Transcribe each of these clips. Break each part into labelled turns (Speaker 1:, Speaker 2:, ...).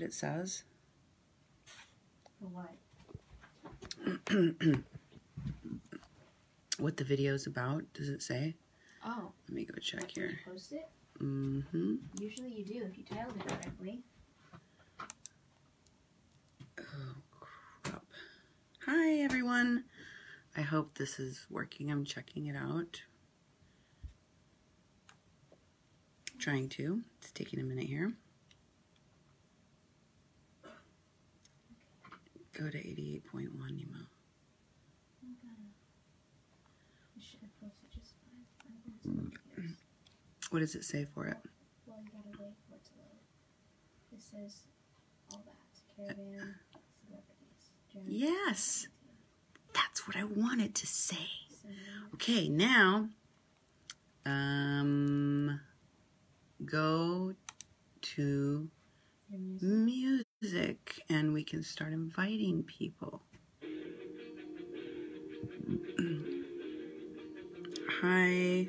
Speaker 1: it says?
Speaker 2: For what?
Speaker 1: What the video's about? Does it say?
Speaker 2: Oh.
Speaker 1: Let me go check here.
Speaker 2: Did you post it?
Speaker 1: Mm-hmm.
Speaker 2: Usually you do if you titled it correctly.
Speaker 1: Oh, crap. Hi, everyone. I hope this is working. I'm checking it out. Trying to. It's taking a minute here. Go to 88.1, Nemo. What does it say for it?
Speaker 2: Well, you gotta wait for it to load. This says all that. Caravan, celebrities.
Speaker 1: Yes! That's what I wanted to say. Okay, now, go to music and we can start inviting people. Hi.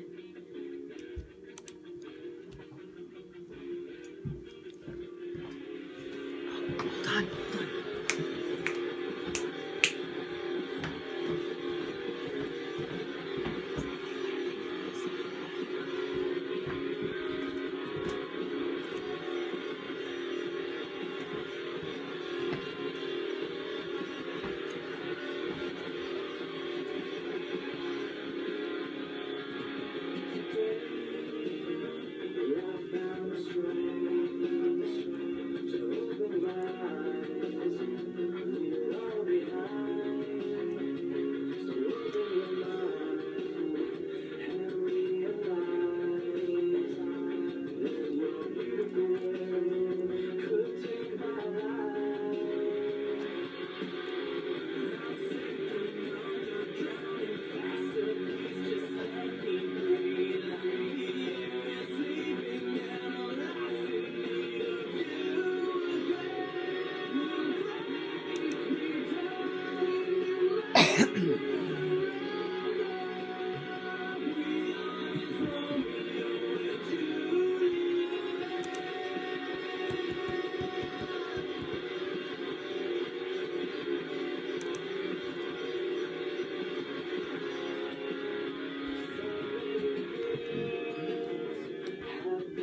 Speaker 1: Hold on.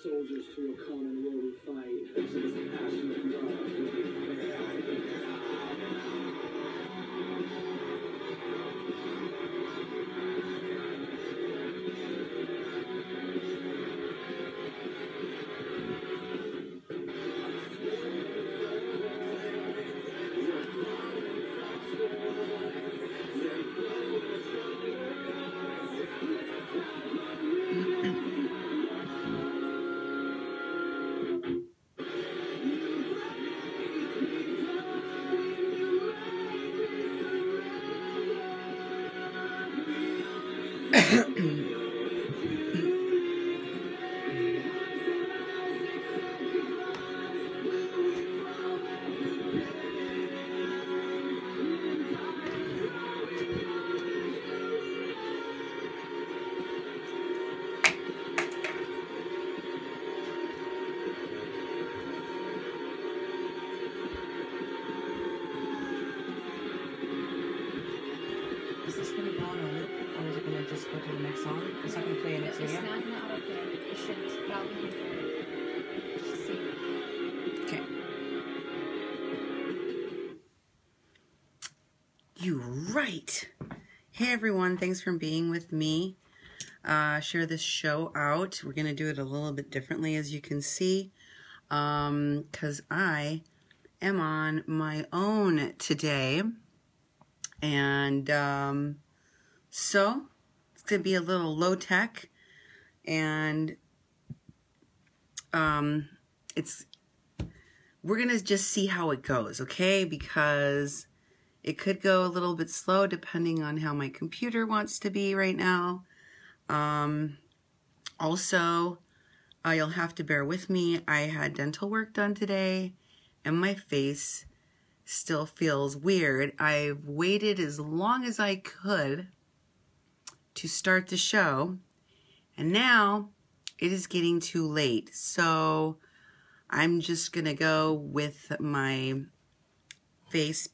Speaker 3: Soldiers to a common war we fight. This is the passion of love.
Speaker 1: Is this going to go on a loop, or is it going to just go to the next song? It's not going to play in its video?
Speaker 2: It's not going to autoplay. It shouldn't, but I'll leave it. Just see.
Speaker 1: Okay. You're right. Hey everyone, thanks for being with me. Share this show out. We're going to do it a little bit differently, as you can see, because I am on my own today. And so it's going to be a little low tech, and we're going to just see how it goes, okay? Because it could go a little bit slow depending on how my computer wants to be right now. Also, you'll have to bear with me. I had dental work done today, and my face still feels weird. I've waited as long as I could to start the show, and now it is getting too late. So I'm just gonna go with my face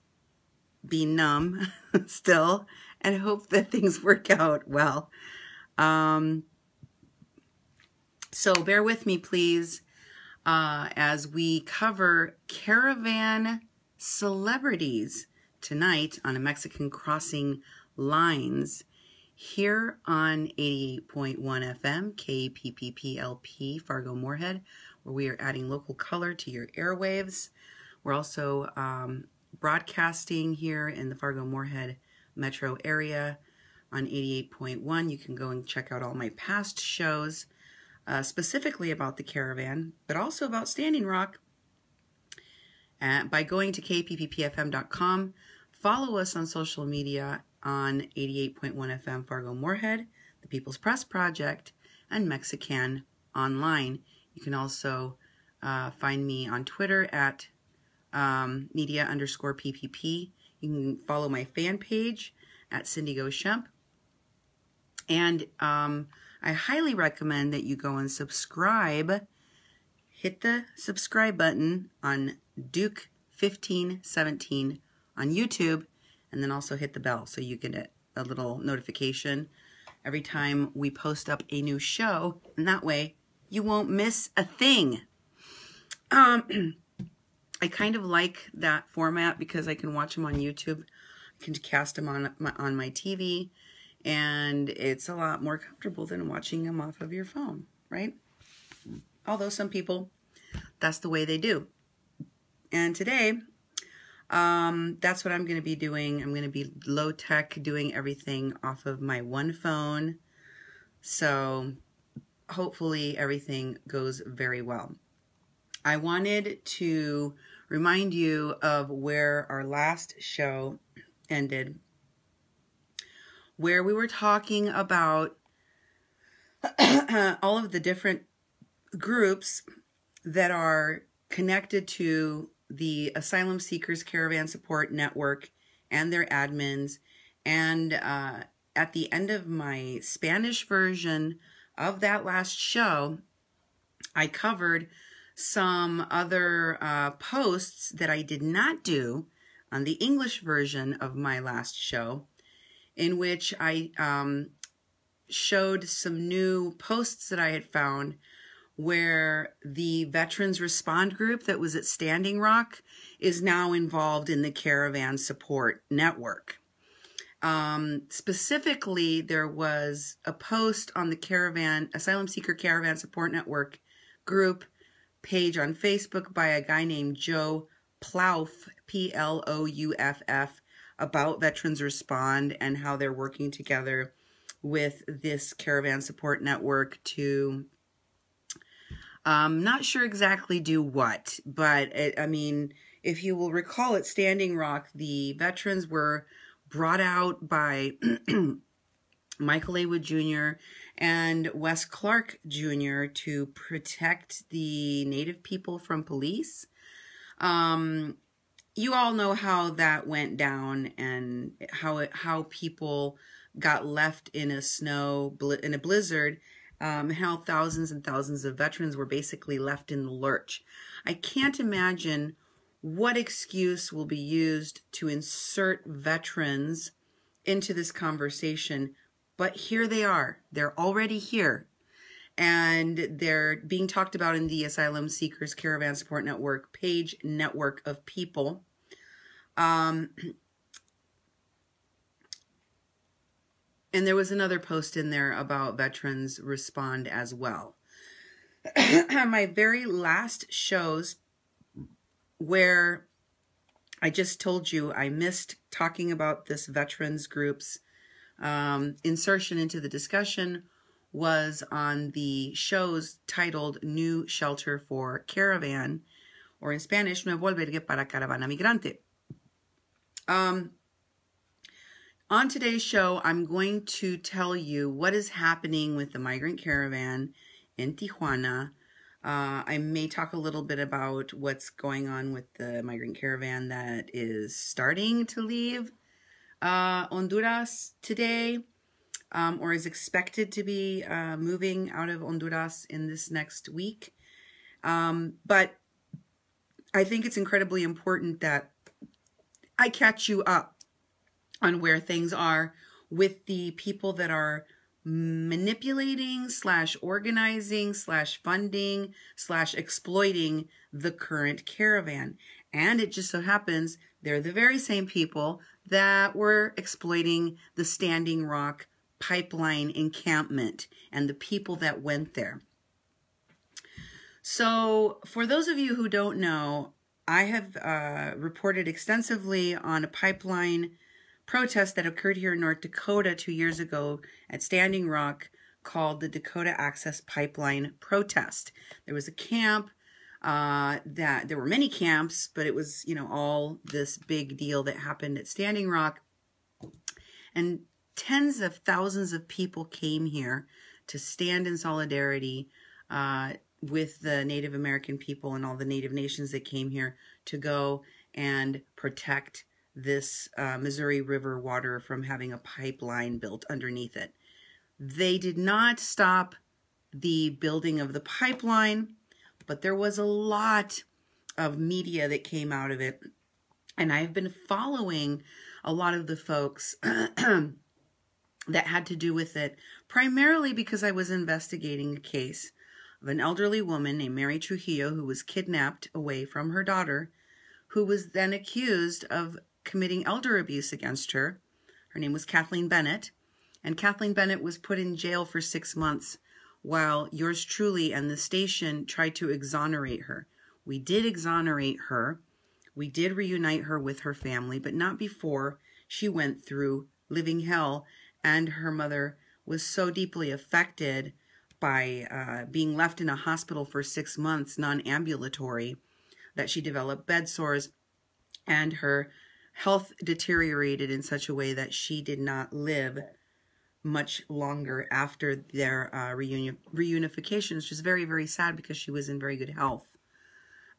Speaker 1: be numb still and hope that things work out well. So bear with me, please, as we cover Caravan celebrities tonight on a Mexican Crossing Lines here on 88.1 FM, KPPPLP, Fargo-Moorhead, where we are adding local color to your airwaves. We're also broadcasting here in the Fargo-Moorhead metro area on 88.1. You can go and check out all my past shows, specifically about the Caravan, but also about Standing Rock, by going to kpppfm.com. Follow us on social media on 88.1 FM Fargo-Moorhead, the People's Press Project, and Mexican Online. You can also find me on Twitter at media_PPP. You can follow my fan page at Gomez-Schempp. And I highly recommend that you go and subscribe. Hit the subscribe button on Duke1517 on YouTube, and then also hit the bell so you get a little notification every time we post up a new show, and that way you won't miss a thing. I kind of like that format because I can watch them on YouTube. I can cast them on my TV, and it's a lot more comfortable than watching them off of your phone, right? Although some people, that's the way they do. And today, that's what I'm going to be doing. I'm going to be low tech, doing everything off of my one phone. So hopefully everything goes very well. I wanted to remind you of where our last show ended, where we were talking about all of the different groups that are connected to the Asylum Seekers Caravan Support Network and their admins. And at the end of my Spanish version of that last show, I covered some other posts that I did not do on the English version of my last show, in which I showed some new posts that I had found where the Veterans Respond group that was at Standing Rock is now involved in the Caravan Support Network. Specifically, there was a post on the Asylum Seeker Caravan Support Network group page on Facebook by a guy named Joe Plouff, Plouff, about Veterans Respond and how they're working together with this Caravan Support Network to not sure exactly do what, but I mean, if you will recall at Standing Rock, the veterans were brought out by Michael A. Wood Jr. and Wes Clark Jr. to protect the Native people from police. You all know how that went down and how people got left in a blizzard. How thousands and thousands of veterans were basically left in the lurch. I can't imagine what excuse will be used to insert veterans into this conversation, but here they are. They're already here. And they're being talked about in the Asylum Seekers Caravan Support Network page network of people. And there was another post in there about veterans respond as well. My very last shows where I just told you I missed talking about this veterans group's insertion into the discussion was on the shows titled New Shelter for Caravan, or in Spanish, Nuevo Albergue para Caravana Migrante. On today's show, I'm going to tell you what is happening with the migrant caravan in Tijuana. I may talk a little bit about what's going on with the migrant caravan that is starting to leave Honduras today, or is expected to be moving out of Honduras in this next week. But I think it's incredibly important that I catch you up on where things are with the people that are manipulating / organizing / funding / exploiting the current caravan. And it just so happens they're the very same people that were exploiting the Standing Rock pipeline encampment and the people that went there. So for those of you who don't know, I have reported extensively on a pipeline protest that occurred here in North Dakota 2 years ago at Standing Rock called the Dakota Access Pipeline Protest. There was a camp that there were many camps, but it was, you know, all this big deal that happened at Standing Rock. And tens of thousands of people came here to stand in solidarity with the Native American people and all the Native nations that came here to go and protect this Missouri River water from having a pipeline built underneath it. They did not stop the building of the pipeline, but there was a lot of media that came out of it. And I've been following a lot of the folks that had to do with it, primarily because I was investigating a case of an elderly woman named Mary Trujillo who was kidnapped away from her daughter, who was then accused of committing elder abuse against her. Her name was Kathleen Bennett, and Kathleen Bennett was put in jail for 6 months while yours truly and the station tried to exonerate her. We did exonerate her. We did reunite her with her family, but not before she went through living hell, and her mother was so deeply affected by being left in a hospital for 6 months, non-ambulatory, that she developed bed sores, and her health deteriorated in such a way that she did not live much longer after their reunification, which is very, very sad because she was in very good health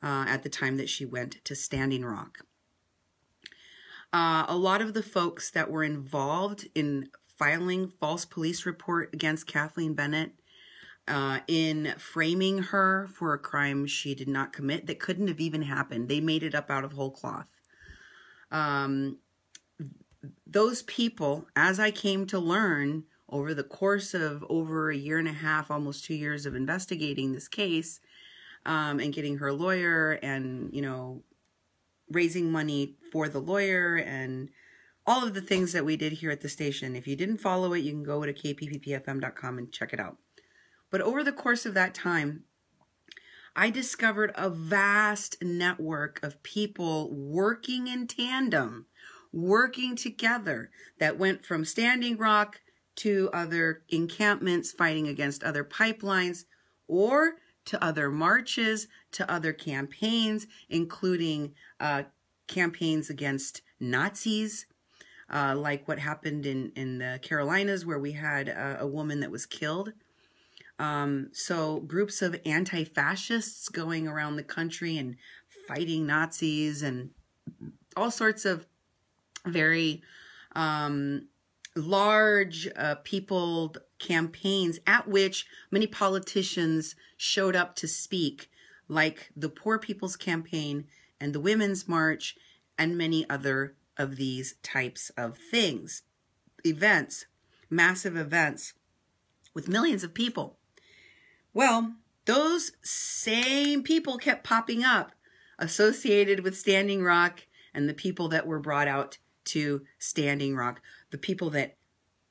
Speaker 1: at the time that she went to Standing Rock. A lot of the folks that were involved in filing false police report against Kathleen Bennett, in framing her for a crime she did not commit, that couldn't have even happened. They made it up out of whole cloth. Those people, as I came to learn over the course of over 1.5 years, almost 2 years of investigating this case, and getting her lawyer and, you know, raising money for the lawyer and all of the things that we did here at the station. If you didn't follow it, you can go to kpppfm.com and check it out. But over the course of that time, I discovered a vast network of people working in tandem, working together, that went from Standing Rock to other encampments fighting against other pipelines, or to other marches, to other campaigns, including campaigns against Nazis, like what happened in the Carolinas, where we had a woman that was killed. So groups of anti-fascists going around the country and fighting Nazis, and all sorts of very large peopled campaigns at which many politicians showed up to speak, like the Poor People's Campaign and the Women's March and many other of these types of things, events, massive events with millions of people. Well, those same people kept popping up associated with Standing Rock and the people that were brought out to Standing Rock, the people that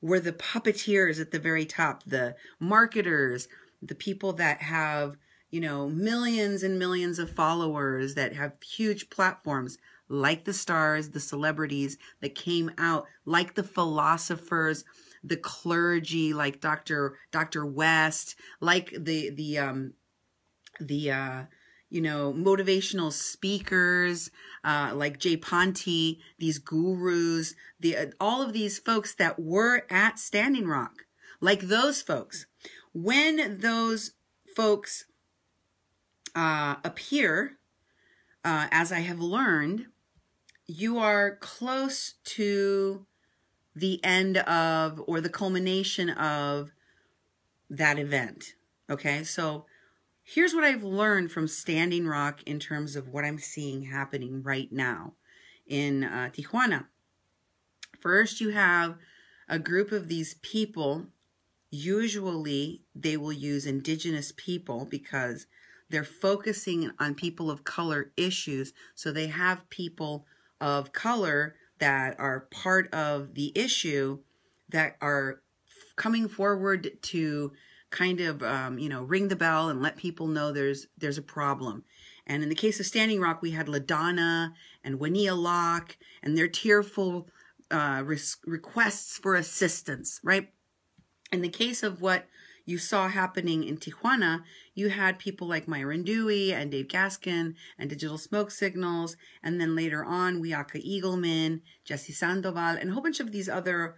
Speaker 1: were the puppeteers at the very top, the marketers, the people that have, you know, millions and millions of followers, that have huge platforms, like the stars, the celebrities that came out, like the philosophers, the clergy, like Dr. West, like the you know, motivational speakers, like Jay Ponte, these gurus, all of these folks that were at Standing Rock, like those folks. When those folks appear, as I have learned, you are close to the end of, or the culmination of, that event. Okay, so here's what I've learned from Standing Rock in terms of what I'm seeing happening right now in Tijuana. First, you have a group of these people. Usually, they will use indigenous people because they're focusing on people of color issues. So they have people of color that are part of the issue that are coming forward to kind of, you know, ring the bell and let people know there's a problem. And in the case of Standing Rock, we had LaDonna and Winia Locke and their tearful requests for assistance, right? In the case of what you saw happening in Tijuana, you had people like Myron Dewey and Dave Gaskin and Digital Smoke Signals, and then later on, Wiaka Eagleman, Jesse Sandoval, and a whole bunch of these other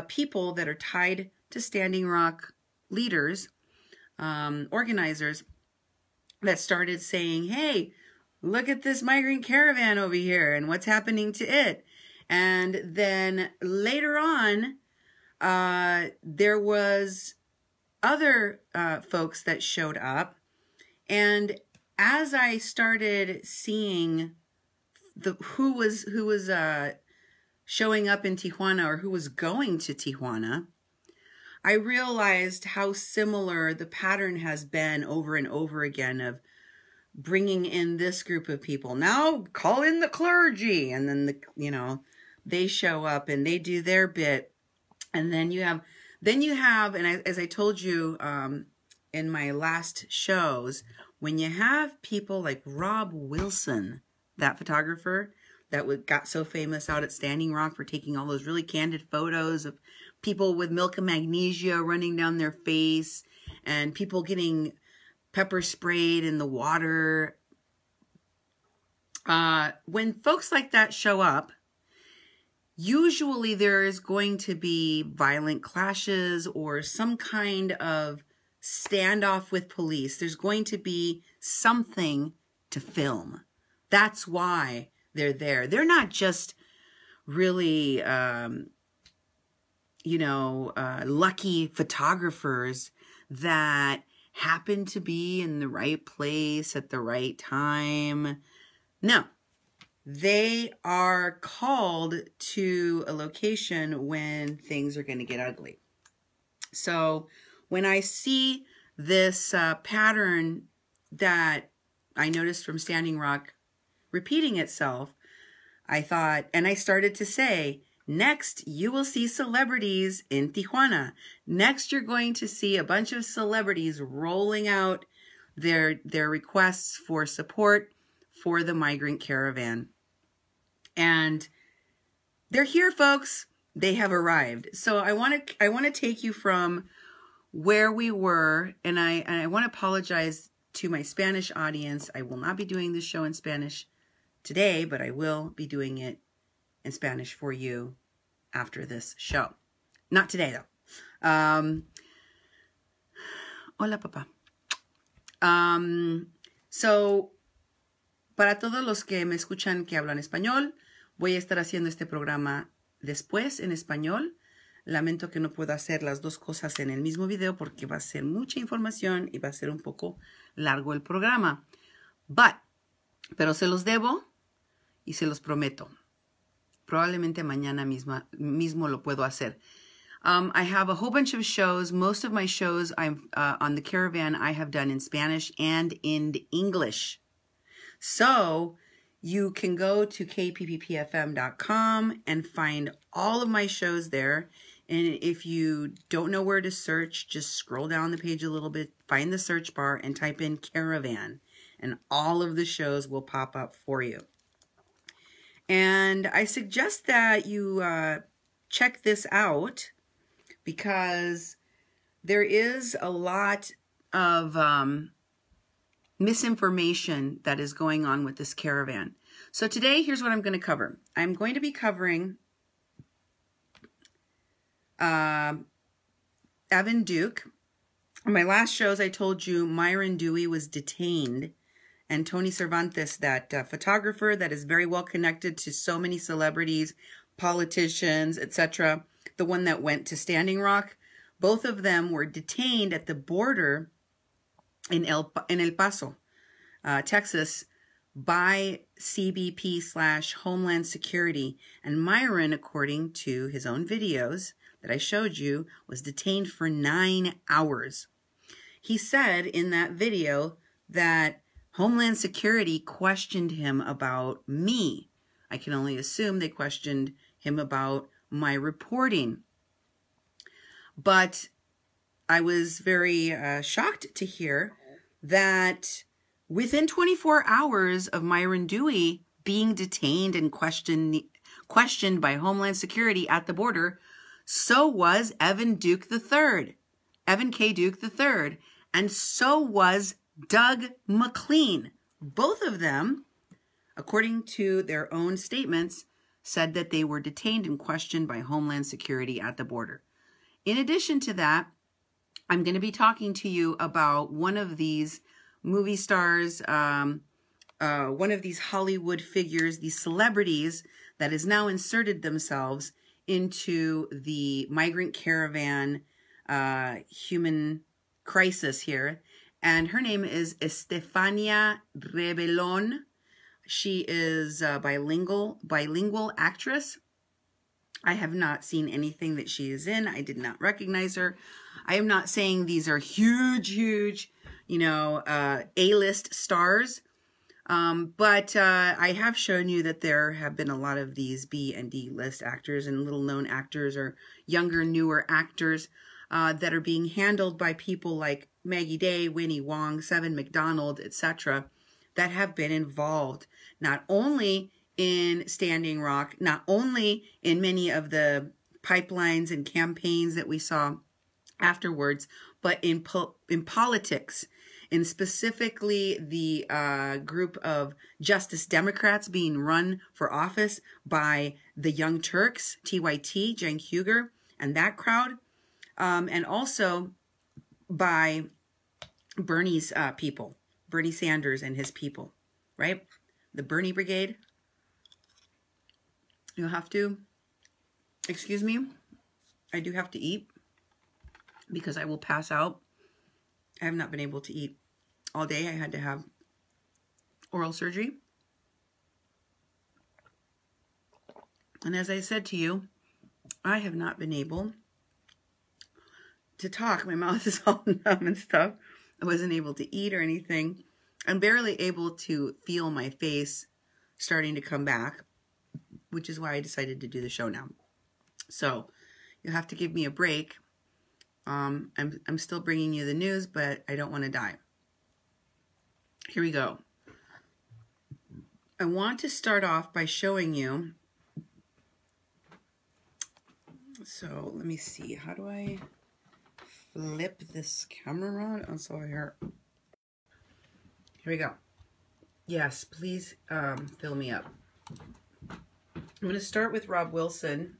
Speaker 1: people that are tied to Standing Rock leaders, organizers, that started saying, hey, look at this migrant caravan over here and what's happening to it. And then later on, there was other folks that showed up. And as I started seeing who was showing up in Tijuana, or who was going to Tijuana, I realized how similar the pattern has been over and over again of bringing in this group of people. Now call in the clergy, and then they show up and they do their bit, and then you have, and as I told you in my last shows, when you have people like Rob Wilson, that photographer that got so famous out at Standing Rock for taking all those really candid photos of people with milk and magnesia running down their face, and people getting pepper sprayed in the water. When folks like that show up, usually there is going to be violent clashes or some kind of standoff with police. There's going to be something to film. That's why they're there. They're not just really, lucky photographers that happen to be in the right place at the right time. No, they are called to a location when things are going to get ugly. So when I see this pattern that I noticed from Standing Rock repeating itself, I thought, and I started to say, next, you will see celebrities in Tijuana. Next, you're going to see a bunch of celebrities rolling out their requests for support for the migrant caravan. And they're here, folks. They have arrived. So I want to take you from where we were, and I want to apologize to my Spanish audience. I will not be doing this show in Spanish today, but I will be doing it in Spanish for you after this show. Not today, though. Hola, papá. So, para todos los que me escuchan que hablan español, voy a estar haciendo este programa después en español. Lamento que no pueda hacer las dos cosas en el mismo video porque va a ser mucha información y va a ser un poco largo el programa. Pero se los debo y se los prometo. Probablemente mañana mismo lo puedo hacer. I have a whole bunch of shows. Most of my shows I'm on the Caravan I have done in Spanish and in English. So you can go to kpppfm.com and find all of my shows there. And if you don't know where to search, just scroll down the page a little bit, find the search bar and type in Caravan, and all of the shows will pop up for you. And I suggest that you check this out, because there is a lot of misinformation that is going on with this Caravan. So today, here's what I'm going to cover. I'm going to be covering Evan Duke. In my last shows, I told you Myron Dewey was detained, and Tony Cervantes, that photographer that is very well connected to so many celebrities, politicians, etc., the one that went to Standing Rock, both of them were detained at the border in El Paso, Texas, by CBP/Homeland Security. And Myron, according to his own videos that I showed you, was detained for 9 hours. He said in that video that Homeland Security questioned him about me. I can only assume they questioned him about my reporting. But I was very shocked to hear that within 24 hours of Myron Dewey being detained and questioned by Homeland Security at the border, so was Evan Duke III, Evan K. Duke III, and so was Doug McLean. Both of them, according to their own statements, said that they were detained and questioned by Homeland Security at the border. In addition to that, I'm going to be talking to you about one of these movie stars, one of these Hollywood figures, these celebrities that has now inserted themselves into the migrant caravan human crisis here. And her name is Estefania Rebelon. She is a bilingual actress. I have not seen anything that she is in. I did not recognize her. I am not saying these are huge, you know, A-list stars. But I have shown you that there have been a lot of these B and D list actors and little known actors or younger, newer actors that are being handled by people like Maggie Day, Winnie Wong, Seven McDonald, etc., that have been involved not only in Standing Rock, not only in many of the pipelines and campaigns that we saw afterwards, but in politics, in specifically the group of Justice Democrats being run for office by the Young Turks, TYT, Cenk Uygur, and that crowd, and also by Bernie's people, Bernie Sanders and his people, right? The Bernie Brigade. You'll have to, excuse me, I do have to eat because I will pass out. I have not been able to eat all day. I had to have oral surgery. And as I said to you, I have not been able to talk. My mouth is all numb and stuff. I wasn't able to eat or anything. I'm barely able to feel my face starting to come back, which is why I decided to do the show now. So you'll have to give me a break. I'm still bringing you the news, but I don't want to die. Here we go. I want to start off by showing you. So let me see. How do I flip this camera around? Oh, so here we go. Yes, please fill me up. I'm going to start with Rob Wilson.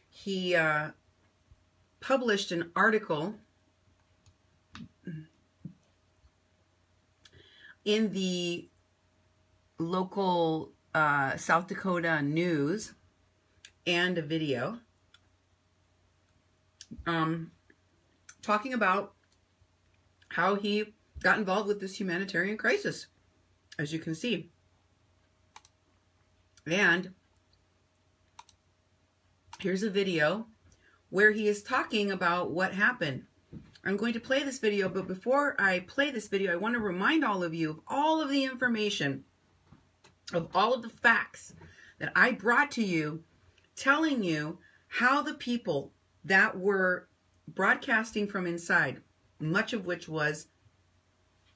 Speaker 1: He published an article in the local South Dakota news and a video talking about how he got involved with this humanitarian crisis, as you can see. And here's a video where he is talking about what happened. I'm going to play this video, but before I play this video, I want to remind all of you of all of the information, of all of the facts that I brought to you, telling you how the people that were broadcasting from inside, much of which was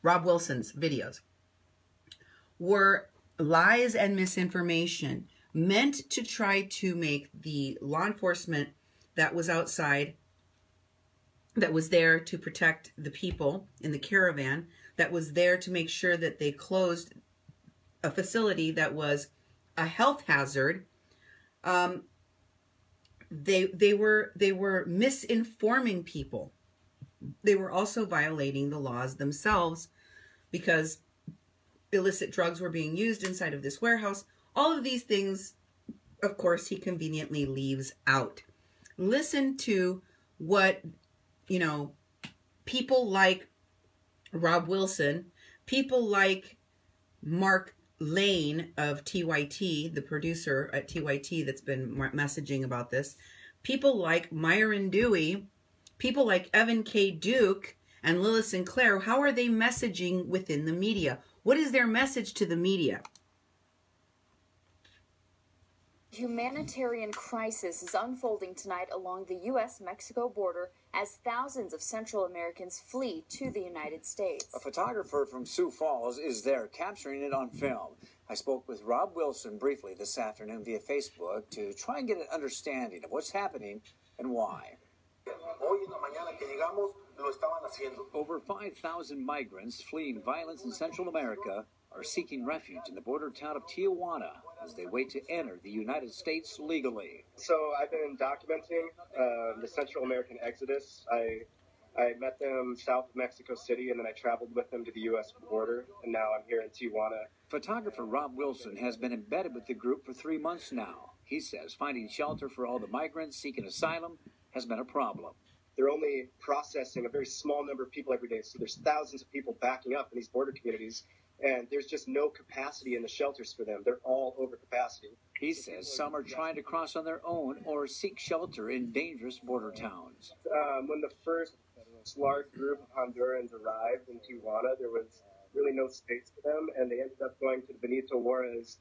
Speaker 1: Rob Wilson's videos, were lies and misinformation meant to try to make the law enforcement that was outside, that was there to protect the people in the caravan, that was there to make sure that they closed a facility that was a health hazard. They were misinforming people. They were also violating the laws themselves because illicit drugs were being used inside of this warehouse. All of these things, of course, he conveniently leaves out. Listen to what, you know, people like Rob Wilson, people like Mark Lane of TYT, the producer at TYT that's been messaging about this, people like Myron Dewey, people like Evan K. Duke and Lilith Sinclair, how are they messaging within the media? What is their message to the media?
Speaker 4: Humanitarian crisis is unfolding tonight along the U.S.-Mexico border as thousands of Central Americans flee to the United States.
Speaker 5: A photographer from Sioux Falls is there capturing it on film. I spoke with Rob Wilson briefly this afternoon via Facebook to try and get an understanding of what's happening and why. Over 5,000 migrants fleeing violence in Central America are seeking refuge in the border town of Tijuana as they wait to enter the United States legally.
Speaker 6: So I've been documenting the Central American exodus. I met them south of Mexico City, and then I traveled with them to the U.S. border, and now I'm here in Tijuana.
Speaker 5: Photographer Rob Wilson has been embedded with the group for 3 months now. He says finding shelter for all the migrants seeking asylum has been a problem.
Speaker 6: They're only processing a very small number of people every day, so there's thousands of people backing up in these border communities, and there's just no capacity in the shelters for them. They're all over capacity.
Speaker 5: He says some are trying to cross on their own or seek shelter in dangerous border towns.
Speaker 6: When the first large group of Hondurans arrived in Tijuana, there was really no space for them, and they ended up going to the Benito Juarez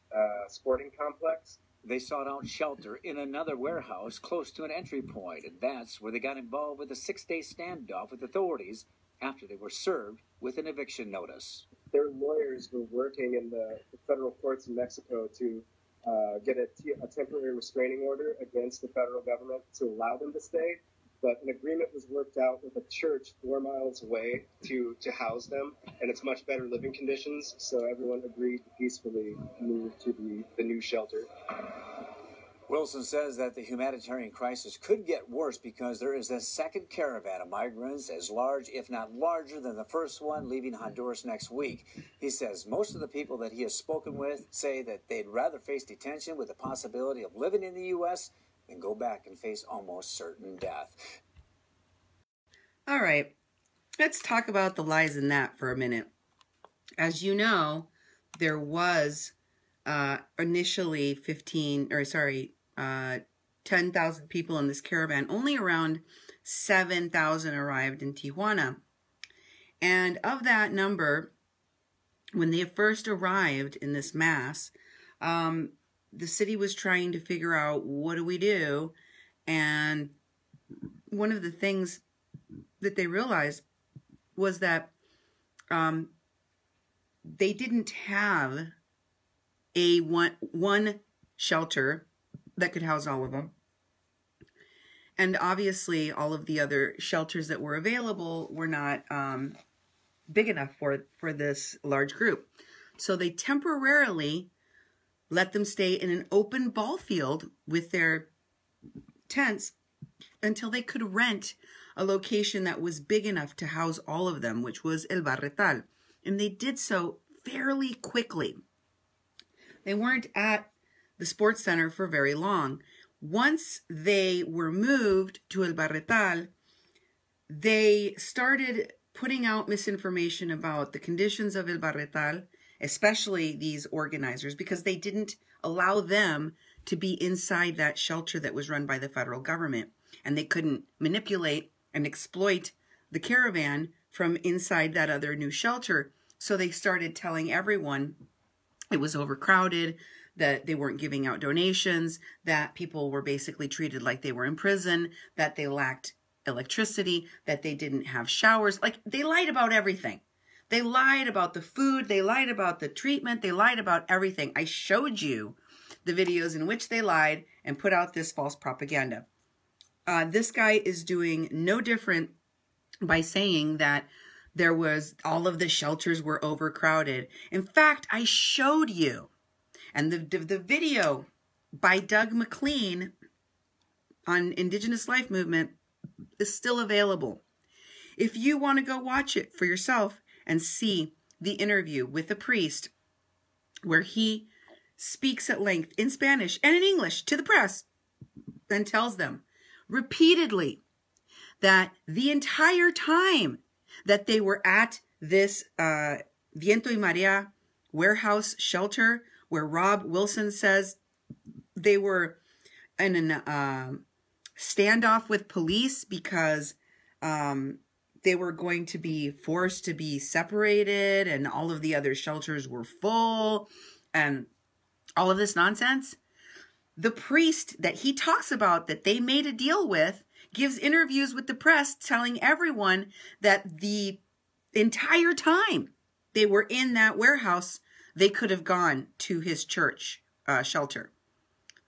Speaker 6: sporting complex.
Speaker 5: They sought out shelter in another warehouse close to an entry point, and that's where they got involved with a 6-day standoff with authorities after they were served with an eviction notice.
Speaker 6: Their lawyers were working in the federal courts in Mexico to get a temporary restraining order against the federal government to allow them to stay. But an agreement was worked out with a church 4 miles away to house them, and it's much better living conditions, so everyone agreed to peacefully move to the new shelter.
Speaker 5: Wilson says that the humanitarian crisis could get worse because there is a second caravan of migrants as large, if not larger, than the first one leaving Honduras next week. He says most of the people that he has spoken with say that they'd rather face detention with the possibility of living in the U.S. and go back and face almost certain death.
Speaker 1: All right, let's talk about the lies in that for a minute. As you know, there was initially 10,000 people in this caravan. Only around 7,000 arrived in Tijuana. And of that number, when they first arrived in this mass, the city was trying to figure out, what do we do? And one of the things that they realized was that they didn't have a one shelter that could house all of them. And obviously all of the other shelters that were available were not big enough for this large group. So they temporarily let them stay in an open ball field with their tents until they could rent a location that was big enough to house all of them, which was El Barretal. And they did so fairly quickly. They weren't at the sports center for very long. Once they were moved to El Barretal, they started putting out misinformation about the conditions of El Barretal, especially these organizers, because they didn't allow them to be inside that shelter that was run by the federal government. and they couldn't manipulate and exploit the caravan from inside that other new shelter. So they started telling everyone it was overcrowded, that they weren't giving out donations, that people were basically treated like they were in prison, that they lacked electricity, that they didn't have showers. Like, they lied about everything. They lied about the food. They lied about the treatment. They lied about everything. I showed you the videos in which they lied and put out this false propaganda. This guy is doing no different by saying that there was, all of the shelters were overcrowded. In fact, I showed you, and the video by Doug McLean on Indigenous Life Movement is still available. If you want to go watch it for yourself and see the interview with the priest where he speaks at length in Spanish and in English to the press and tells them repeatedly that the entire time that they were at this Viento y Marea warehouse shelter, where Rob Wilson says they were in a standoff with police because they were going to be forced to be separated and all of the other shelters were full and all of this nonsense. The priest that he talks about that they made a deal with gives interviews with the press telling everyone that the entire time they were in that warehouse, they could have gone to his church shelter.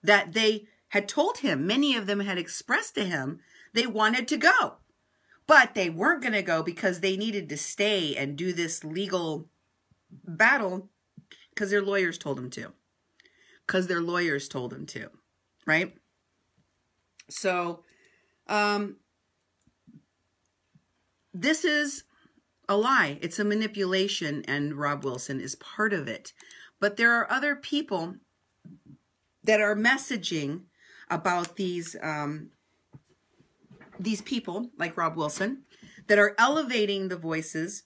Speaker 1: That they had told him, many of them had expressed to him, they wanted to go. But they weren't going to go because they needed to stay and do this legal battle because their lawyers told them to. Because their lawyers told them to, right? So, this is a lie. It's a manipulation, and Rob Wilson is part of it. But there are other people that are messaging about these people, like Rob Wilson, that are elevating the voices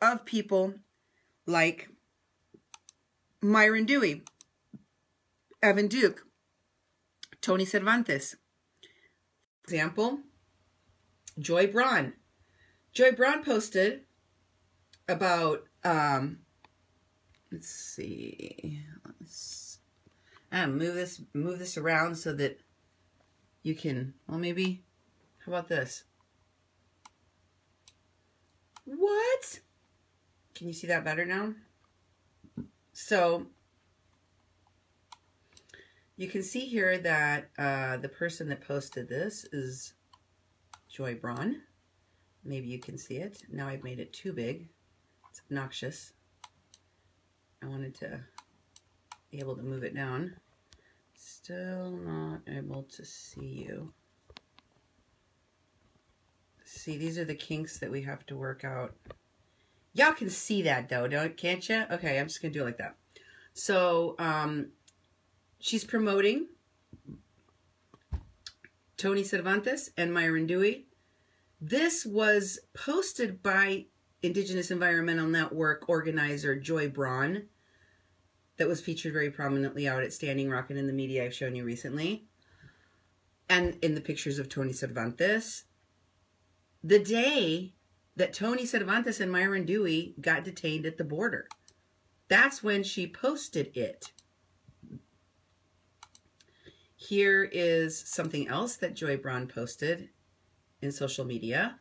Speaker 1: of people like Myron Dewey, Evan Duke, Tony Cervantes. For example, Joy Braun. Joy Braun posted about, let's see, move this around so that you can, well, maybe, how about this? What? Can you see that better now? So you can see here that the person that posted this is Joy Braun. Maybe you can see it. Now I've made it too big. It's obnoxious. I wanted to be able to move it down. Still not able to see you. See, these are the kinks that we have to work out. Y'all can see that though, can't you? Okay, I'm just gonna do it like that. So, she's promoting Tony Cervantes and Myron Dewey. This was posted by Indigenous Environmental Network organizer Joy Braun, that was featured very prominently out at Standing Rock and in the media I've shown you recently, and in the pictures of Tony Cervantes. The day that Tony Cervantes and Myron Dewey got detained at the border. That's when she posted it. Here is something else that Joy Braun posted in social media.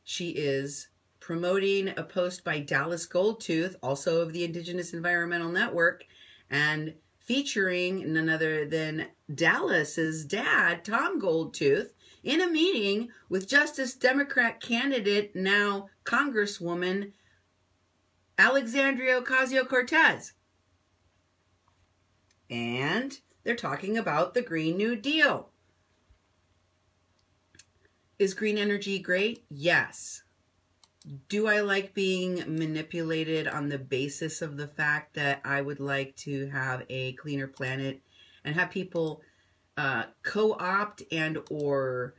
Speaker 1: She is promoting a post by Dallas Goldtooth, also of the Indigenous Environmental Network, and featuring none other than Dallas's dad, Tom Goldtooth, in a meeting with Justice Democrat candidate, now Congresswoman Alexandria Ocasio-Cortez. And they're talking about the Green New Deal. Is green energy great? Yes. Do I like being manipulated on the basis of the fact that I would like to have a cleaner planet and have people co-opt and or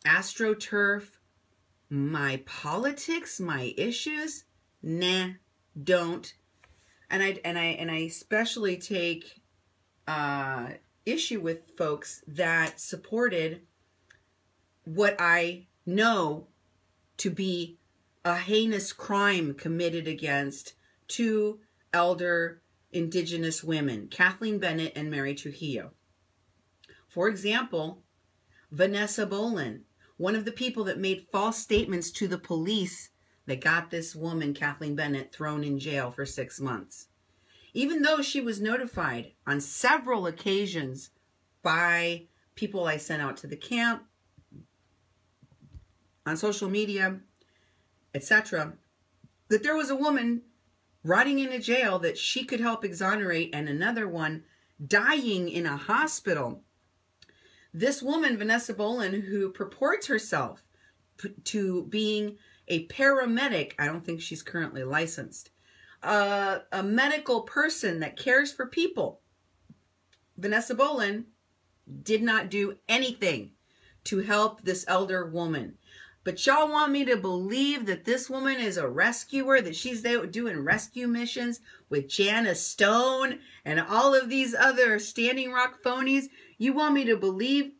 Speaker 1: astroturf my politics, my issues? Nah, don't. And I especially take issue with folks that supported what I know to be a heinous crime committed against two elder Indigenous women, Kathleen Bennett and Mary Trujillo. For example, Vanessa Bolin, one of the people that made false statements to the police that got this woman, Kathleen Bennett, thrown in jail for 6 months. Even though she was notified on several occasions by people I sent out to the camp, on social media, etc., that there was a woman rotting in a jail that she could help exonerate and another one dying in a hospital. This woman, Vanessa Bolin, who purports herself to being a paramedic, I don't think she's currently licensed, a medical person that cares for people. Vanessa Bolin did not do anything to help this elder woman. But y'all want me to believe that this woman is a rescuer, that she's there doing rescue missions with Janice Stone and all of these other Standing Rock phonies? You want me to believe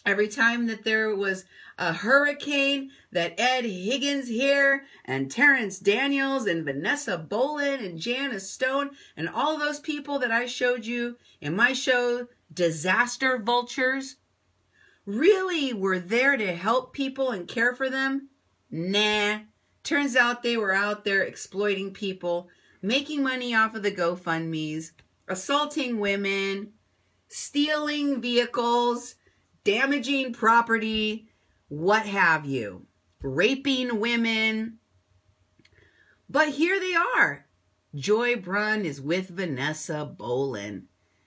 Speaker 1: every time that there was a hurricane that Ed Higgins here and Terrence Daniels and Vanessa Bolin and Janice Stone and all those people that I showed you in my show, Disaster Vultures, really were there to help people and care for them? Nah. Turns out they were out there exploiting people, making money off of the GoFundMes, assaulting women, stealing vehicles, damaging property, what have you, raping women. But here they are. Joy Brunn is with Vanessa Bolin,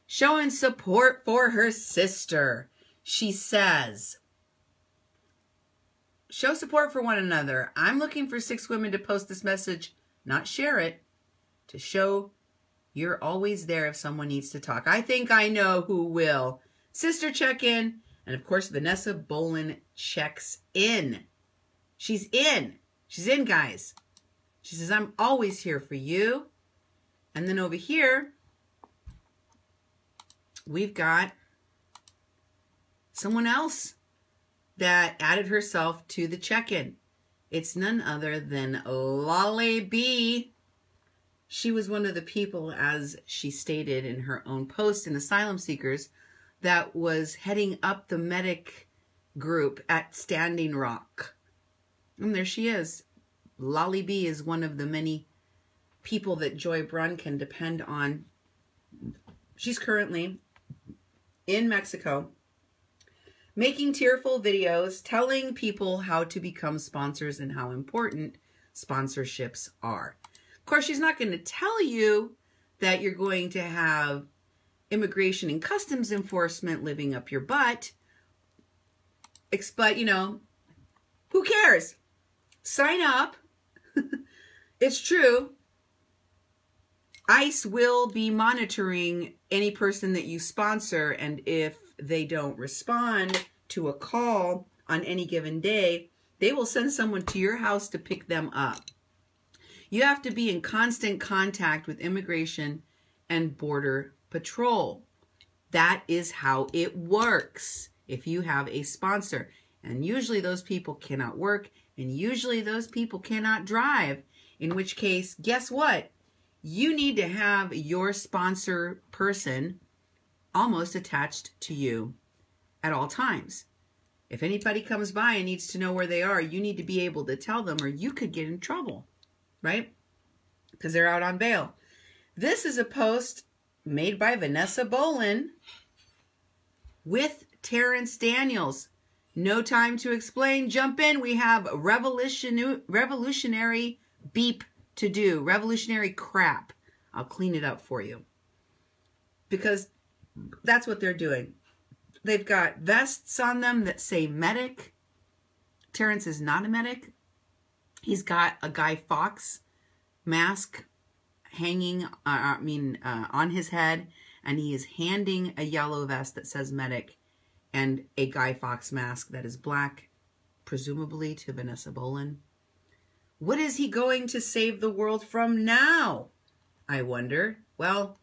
Speaker 1: showing support for her sister. She says, show support for one another. I'm looking for 6 women to post this message, not share it, to show you're always there if someone needs to talk. I think I know who will. Sister check in. And of course, Vanessa Bolin checks in. She's in. She's in, guys. She says, I'm always here for you. And then over here, we've got someone else that added herself to the check-in. It's none other than Lolly B. She was one of the people, as she stated in her own post in Asylum Seekers, that was heading up the medic group at Standing Rock. And there she is. Lolly B is one of the many people that Joy Brunn can depend on. She's currently in Mexico making tearful videos telling people how to become sponsors and how important sponsorships are. Of course, she's not going to tell you that you're going to have immigration and customs enforcement living up your butt. But, you know, who cares? Sign up. It's true. ICE will be monitoring any person that you sponsor, and if they don't respond to a call on any given day, they will send someone to your house to pick them up. You have to be in constant contact with Immigration and Border Patrol. That is how it works if you have a sponsor. And usually those people cannot work, and usually those people cannot drive, in which case, guess what? You need to have your sponsor person almost attached to you at all times. If anybody comes by and needs to know where they are, you need to be able to tell them, or you could get in trouble, right? Because they're out on bail. This is a post made by Vanessa Bolin with Terrence Daniels. No time to explain. Jump in. We have revolutionary beep to do. Revolutionary crap. I'll clean it up for you. Because that's what they're doing. They've got vests on them that say medic. Terrence is not a medic. He's got a Guy Fawkes mask hanging, on his head, and he is handing a yellow vest that says medic and a Guy Fawkes mask that is black, presumably to Vanessa Bolin. What is he going to save the world from now, I wonder? Well,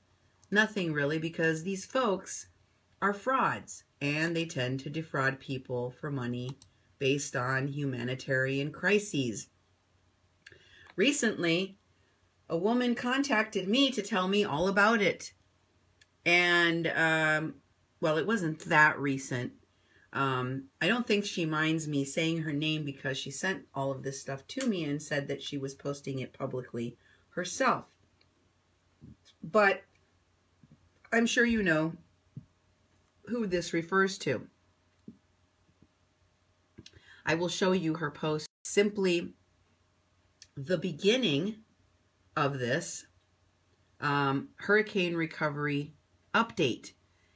Speaker 1: nothing really, because these folks are frauds, and they tend to defraud people for money based on humanitarian crises. Recently, a woman contacted me to tell me all about it. And, well, it wasn't that recent. I don't think she minds me saying her name because she sent all of this stuff to me and said that she was posting it publicly herself. But I'm sure you know who this refers to. I will show you her post. Simply the beginning of this hurricane recovery update.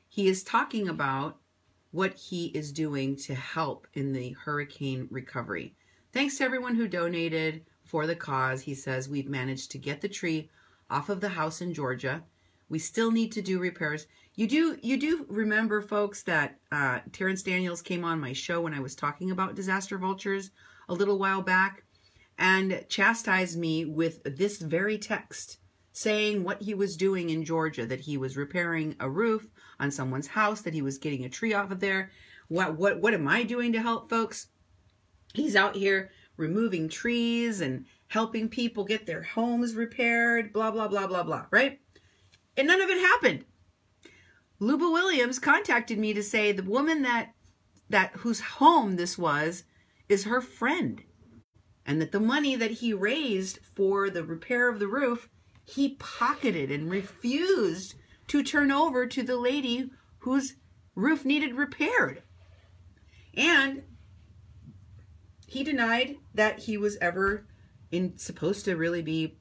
Speaker 1: He is talking about what he is doing to help in the hurricane recovery. Thanks to everyone who donated for the cause. He says, we've managed to get the tree off of the house in Georgia. We still need to do repairs. You do remember, folks, that Terrence Daniels came on my show when I was talking about disaster vultures a little while back and chastised me with this very text, saying what he was doing in Georgia, that he was repairing a roof on someone's house, that he was getting a tree off of there. What am I doing to help, folks? He's out here removing trees and helping people get their homes repaired, blah, blah, blah, blah, blah, right? And none of it happened. Luba Williams contacted me to say the woman that whose home this was is her friend, and that the money that he raised for the repair of the roof, he pocketed and refused to turn over to the lady whose roof needed repaired. And he denied that he was ever supposed to really be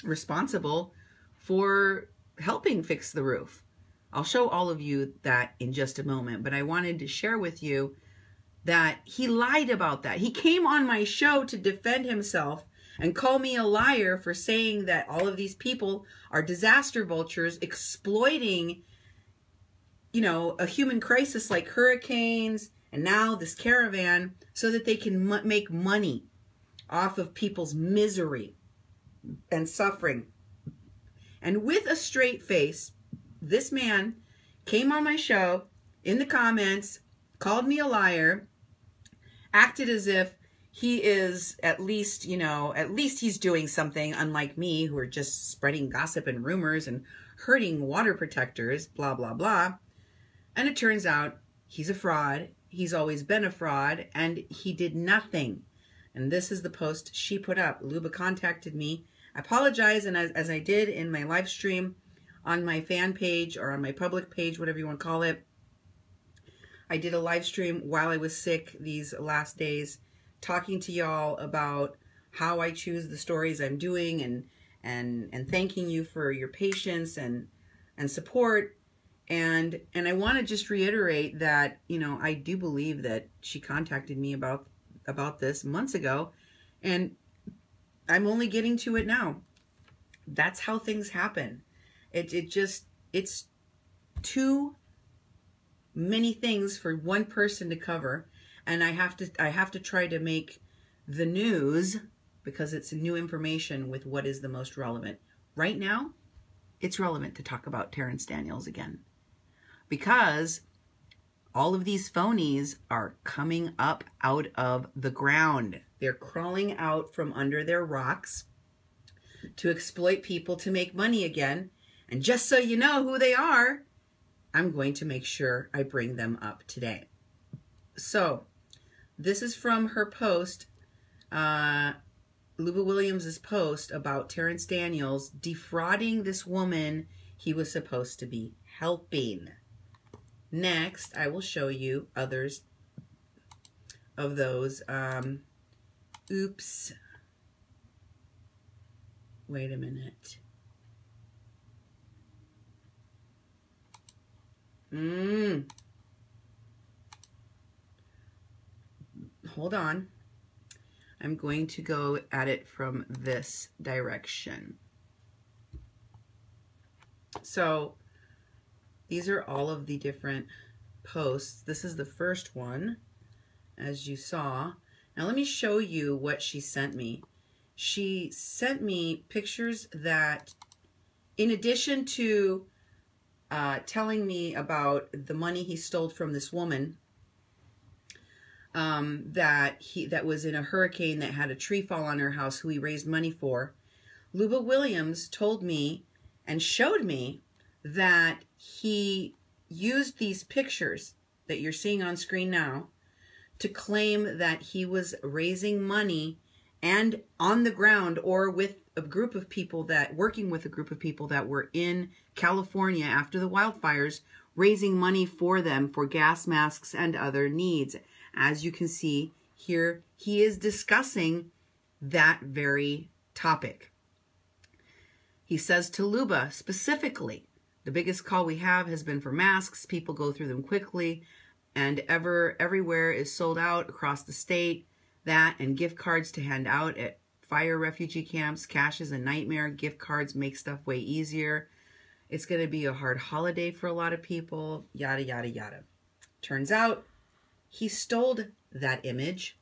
Speaker 1: responsible for helping fix the roof. I'll show all of you that in just a moment, but I wanted to share with you that he lied about that. He came on my show to defend himself and call me a liar for saying that all of these people are disaster vultures exploiting, you know, a human crisis like hurricanes and now this caravan so that they can make money off of people's misery and suffering. And with a straight face, this man came on my show in the comments, called me a liar, acted as if he is at least he's doing something, unlike me, who are just spreading gossip and rumors and hurting water protectors, blah, blah, blah. And it turns out he's a fraud. He's always been a fraud, and he did nothing. And this is the post she put up. Luba contacted me. I apologize, and as I did in my live stream on my fan page or on my public page, whatever you want to call it, I did a live stream while I was sick these last days, talking to y'all about how I choose the stories I'm doing and thanking you for your patience and support. And I want to just reiterate that, you know, I do believe that she contacted me about this months ago, and I'm only getting to it now. That's how things happen. It's too many things for one person to cover, and I have to try to make the news, because it's new information, with what is the most relevant. Right now, it's relevant to talk about Terrence Daniels again, because all of these phonies are coming up out of the ground. They're crawling out from under their rocks to exploit people to make money again. And just so you know who they are, I'm going to make sure I bring them up today. So this is from her post, Luba Williams's post about Terrence Daniels defrauding this woman he was supposed to be helping. Next, I will show you others of those. Oops. Wait a minute. Hold on. I'm going to go at it from this direction. So these are all of the different posts. This is the first one, as you saw. Now let me show you what she sent me. She sent me pictures that, in addition to telling me about the money he stole from this woman that was in a hurricane that had a tree fall on her house, who he raised money for. Luba Williams told me and showed me that he used these pictures that you're seeing on screen now to claim that he was raising money and on the ground or with a group of people working with a group of people that were in California after the wildfires, raising money for them for gas masks and other needs. As you can see here, he is discussing that very topic. He says to Luba specifically, the biggest call we have has been for masks. People go through them quickly, and everywhere is sold out across the state. That and gift cards to hand out at fire refugee camps. Cash is a nightmare. Gift cards make stuff way easier. It's going to be a hard holiday for a lot of people. Yada, yada, yada. Turns out he stole that image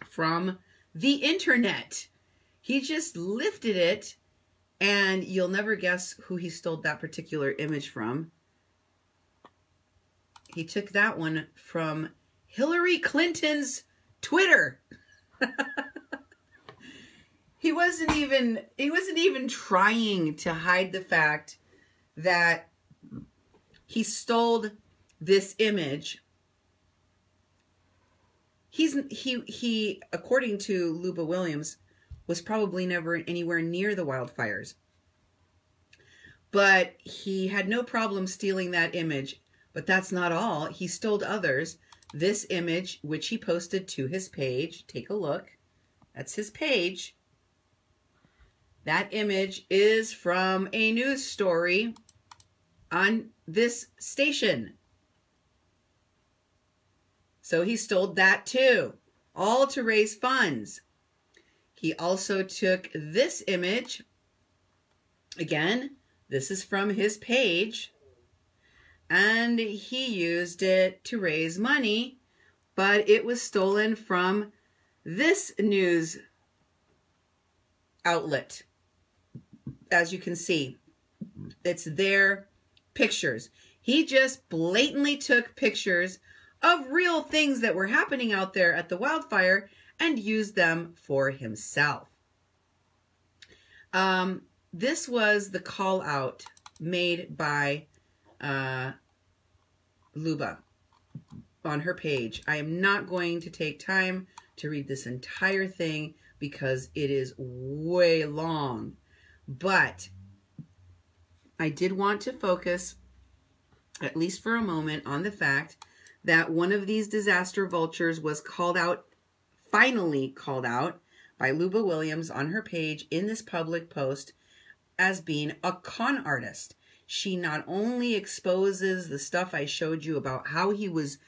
Speaker 1: from the internet. He just lifted it, and you'll never guess who he stole that particular image from. He took that one from Hillary Clinton's Twitter. He wasn't even trying to hide the fact that he stole this image. He, according to Luba Williams, was probably never anywhere near the wildfires. But he had no problem stealing that image. But that's not all. He stole others. This image, which he posted to his page, take a look. That's his page. That image is from a news story on this station. So he stole that too, all to raise funds. He also took this image. Again, this is from his page. And he used it to raise money, but it was stolen from this news outlet. As you can see, it's their pictures. He just blatantly took pictures of real things that were happening out there at the wildfire and used them for himself. This was the call out made by Luba on her page. I am not going to take time to read this entire thing because it is way long, but I did want to focus, at least for a moment, on the fact that one of these disaster vultures was called out, finally called out by Luba Williams on her page in this public post as being a con artist. She not only exposes the stuff I showed you about how he was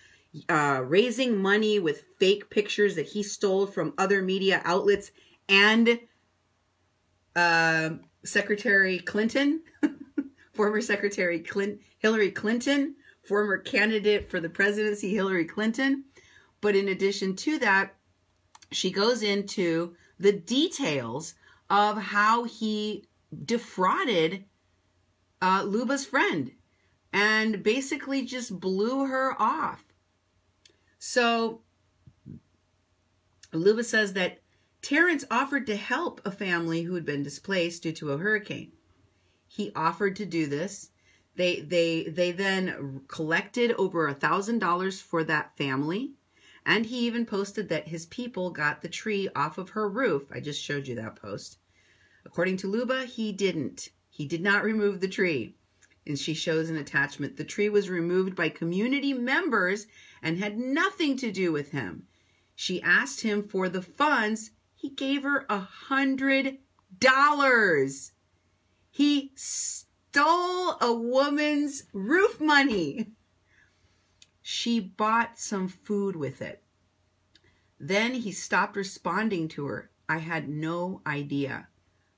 Speaker 1: raising money with fake pictures that he stole from other media outlets and Secretary Clinton, former Secretary Hillary Clinton, former candidate for the presidency Hillary Clinton. But in addition to that, she goes into the details of how he defrauded Luba's friend and basically just blew her off. So Luba says that Terrence offered to help a family who had been displaced due to a hurricane. He offered to do this. They then collected over $1,000 for that family. And he even posted that his people got the tree off of her roof. I just showed you that post. According to Luba, he didn't. He did not remove the tree. And she shows an attachment. The tree was removed by community members and had nothing to do with him. She asked him for the funds. He gave her $100. He stole a woman's roof money. She bought some food with it. Then he stopped responding to her. I had no idea.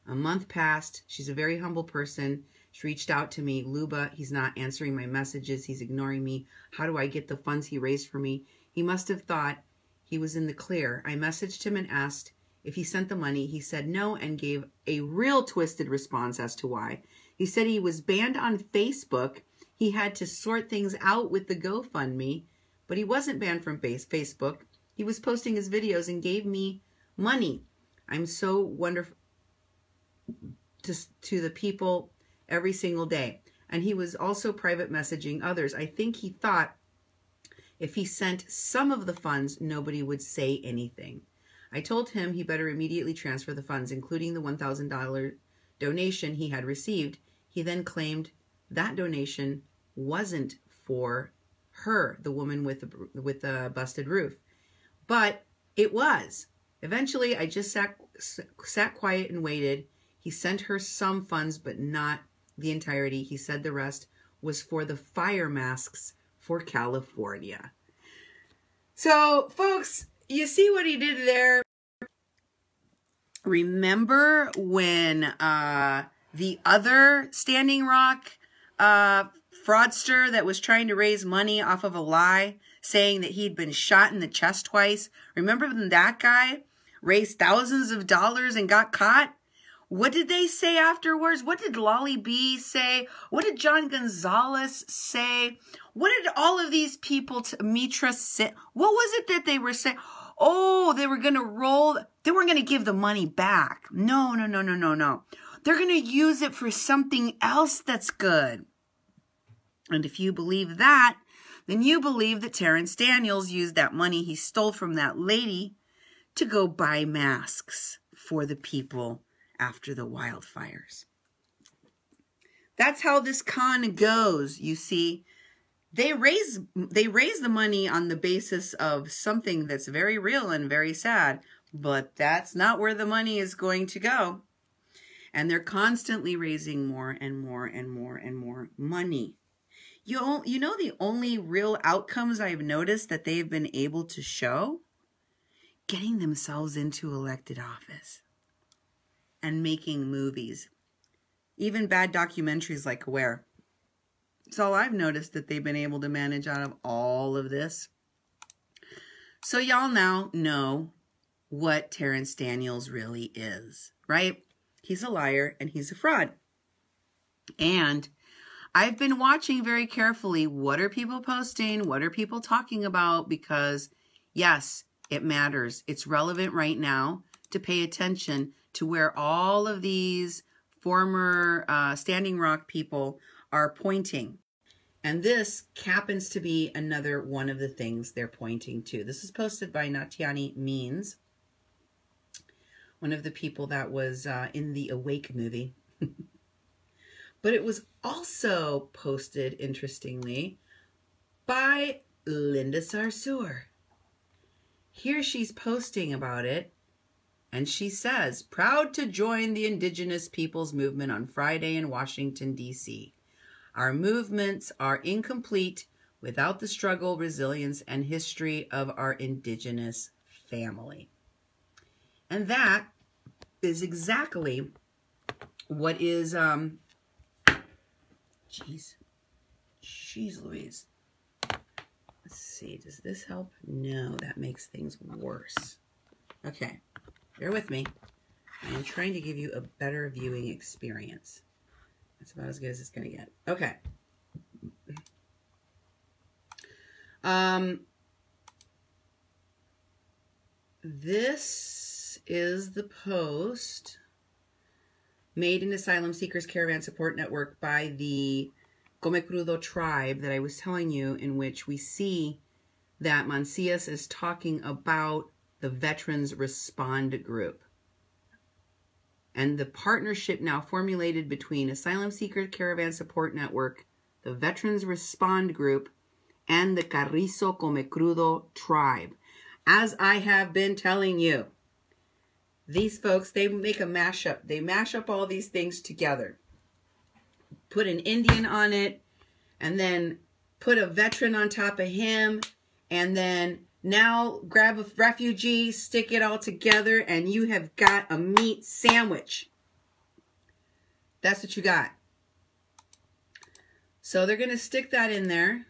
Speaker 1: A month passed. She's a very humble person. She reached out to me. Luba, he's not answering my messages. He's ignoring me. How do I get the funds he raised for me? He must have thought he was in the clear. I messaged him and asked if he sent the money. He said no and gave a real twisted response as to why. He said he was banned on Facebook. He had to sort things out with the GoFundMe, but he wasn't banned from Facebook. He was posting his videos and gave me money. I'm so wonderful to the people every single day. And he was also private messaging others. I think he thought if he sent some of the funds, nobody would say anything. I told him he better immediately transfer the funds, including the $1,000 donation he had received. He then claimed that donation wasn't for her, the woman with the busted roof, but it was. Eventually, I just sat quiet and waited. He sent her some funds, but not the entirety. He said the rest was for the fire masks for California. So, folks, you see what he did there? Remember when the other Standing Rock fraudster that was trying to raise money off of a lie, saying that he'd been shot in the chest twice? Remember when that guy raised thousands of dollars and got caught? What did they say afterwards? What did Lolly B say? What did John Gonzalez say? What did all of these people, Mitra, say? What was it that they were saying? Oh, they were going to roll. They weren't going to give the money back. No. They're going to use it for something else that's good. And if you believe that, then you believe that Terrence Daniels used that money he stole from that lady to go buy masks for the people after the wildfires. That's how this con goes, you see. They raise the money on the basis of something that's very real and very sad, but that's not where the money is going to go. And they're constantly raising more and more and more and more money. You know the only real outcomes I've noticed that they've been able to show? Getting themselves into elected office and making movies. Even bad documentaries like Aware. It's all I've noticed that they've been able to manage out of all of this. So y'all now know what Terrence Daniels really is, right? He's a liar and he's a fraud. And I've been watching very carefully, what are people posting? What are people talking about? Because yes, it matters. It's relevant right now to pay attention to where all of these former Standing Rock people are pointing. And this happens to be another one of the things they're pointing to. This is posted by Natiani Means, one of the people that was in the Awake movie. But it was also posted, interestingly, by Linda Sarsour. Here she's posting about it, and she says, proud to join the Indigenous Peoples Movement on Friday in Washington, D.C. Our movements are incomplete without the struggle, resilience, and history of our Indigenous family. And that is exactly what is, Jeez Louise. Let's see, does this help? No, that makes things worse. Okay, bear with me. I am trying to give you a better viewing experience. That's about as good as it's going to get. Okay. This is the post made in Asylum Seekers Caravan Support Network by the Gomez-Schempp tribe that I was telling you, in which we see that Mancias is talking about the Veterans Respond group. And the partnership now formulated between Asylum Seeker Caravan Support Network, the Veterans Respond group, and the Carrizo Gomez-Schempp tribe. As I have been telling you, these folks, they make a mashup. They mash up all these things together. Put an Indian on it, and then put a veteran on top of him, and then now grab a refugee, stick it all together, and you have got a meat sandwich. That's what you got. So they're going to stick that in there.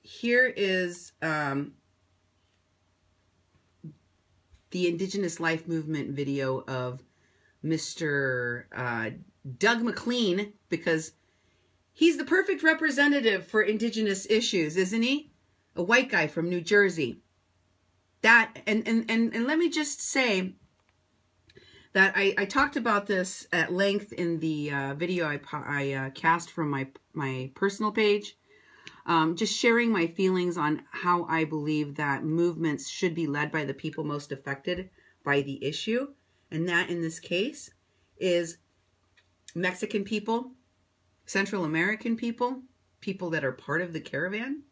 Speaker 1: Here is the Indigenous Life Movement video of Mr. Doug McLean, because he's the perfect representative for indigenous issues, isn't he? A white guy from New Jersey. That, and let me just say that I talked about this at length in the video I cast from my personal page. Just sharing my feelings on how I believe that movements should be led by the people most affected by the issue. And that in this case is Mexican people, Central American people, people that are part of the caravan,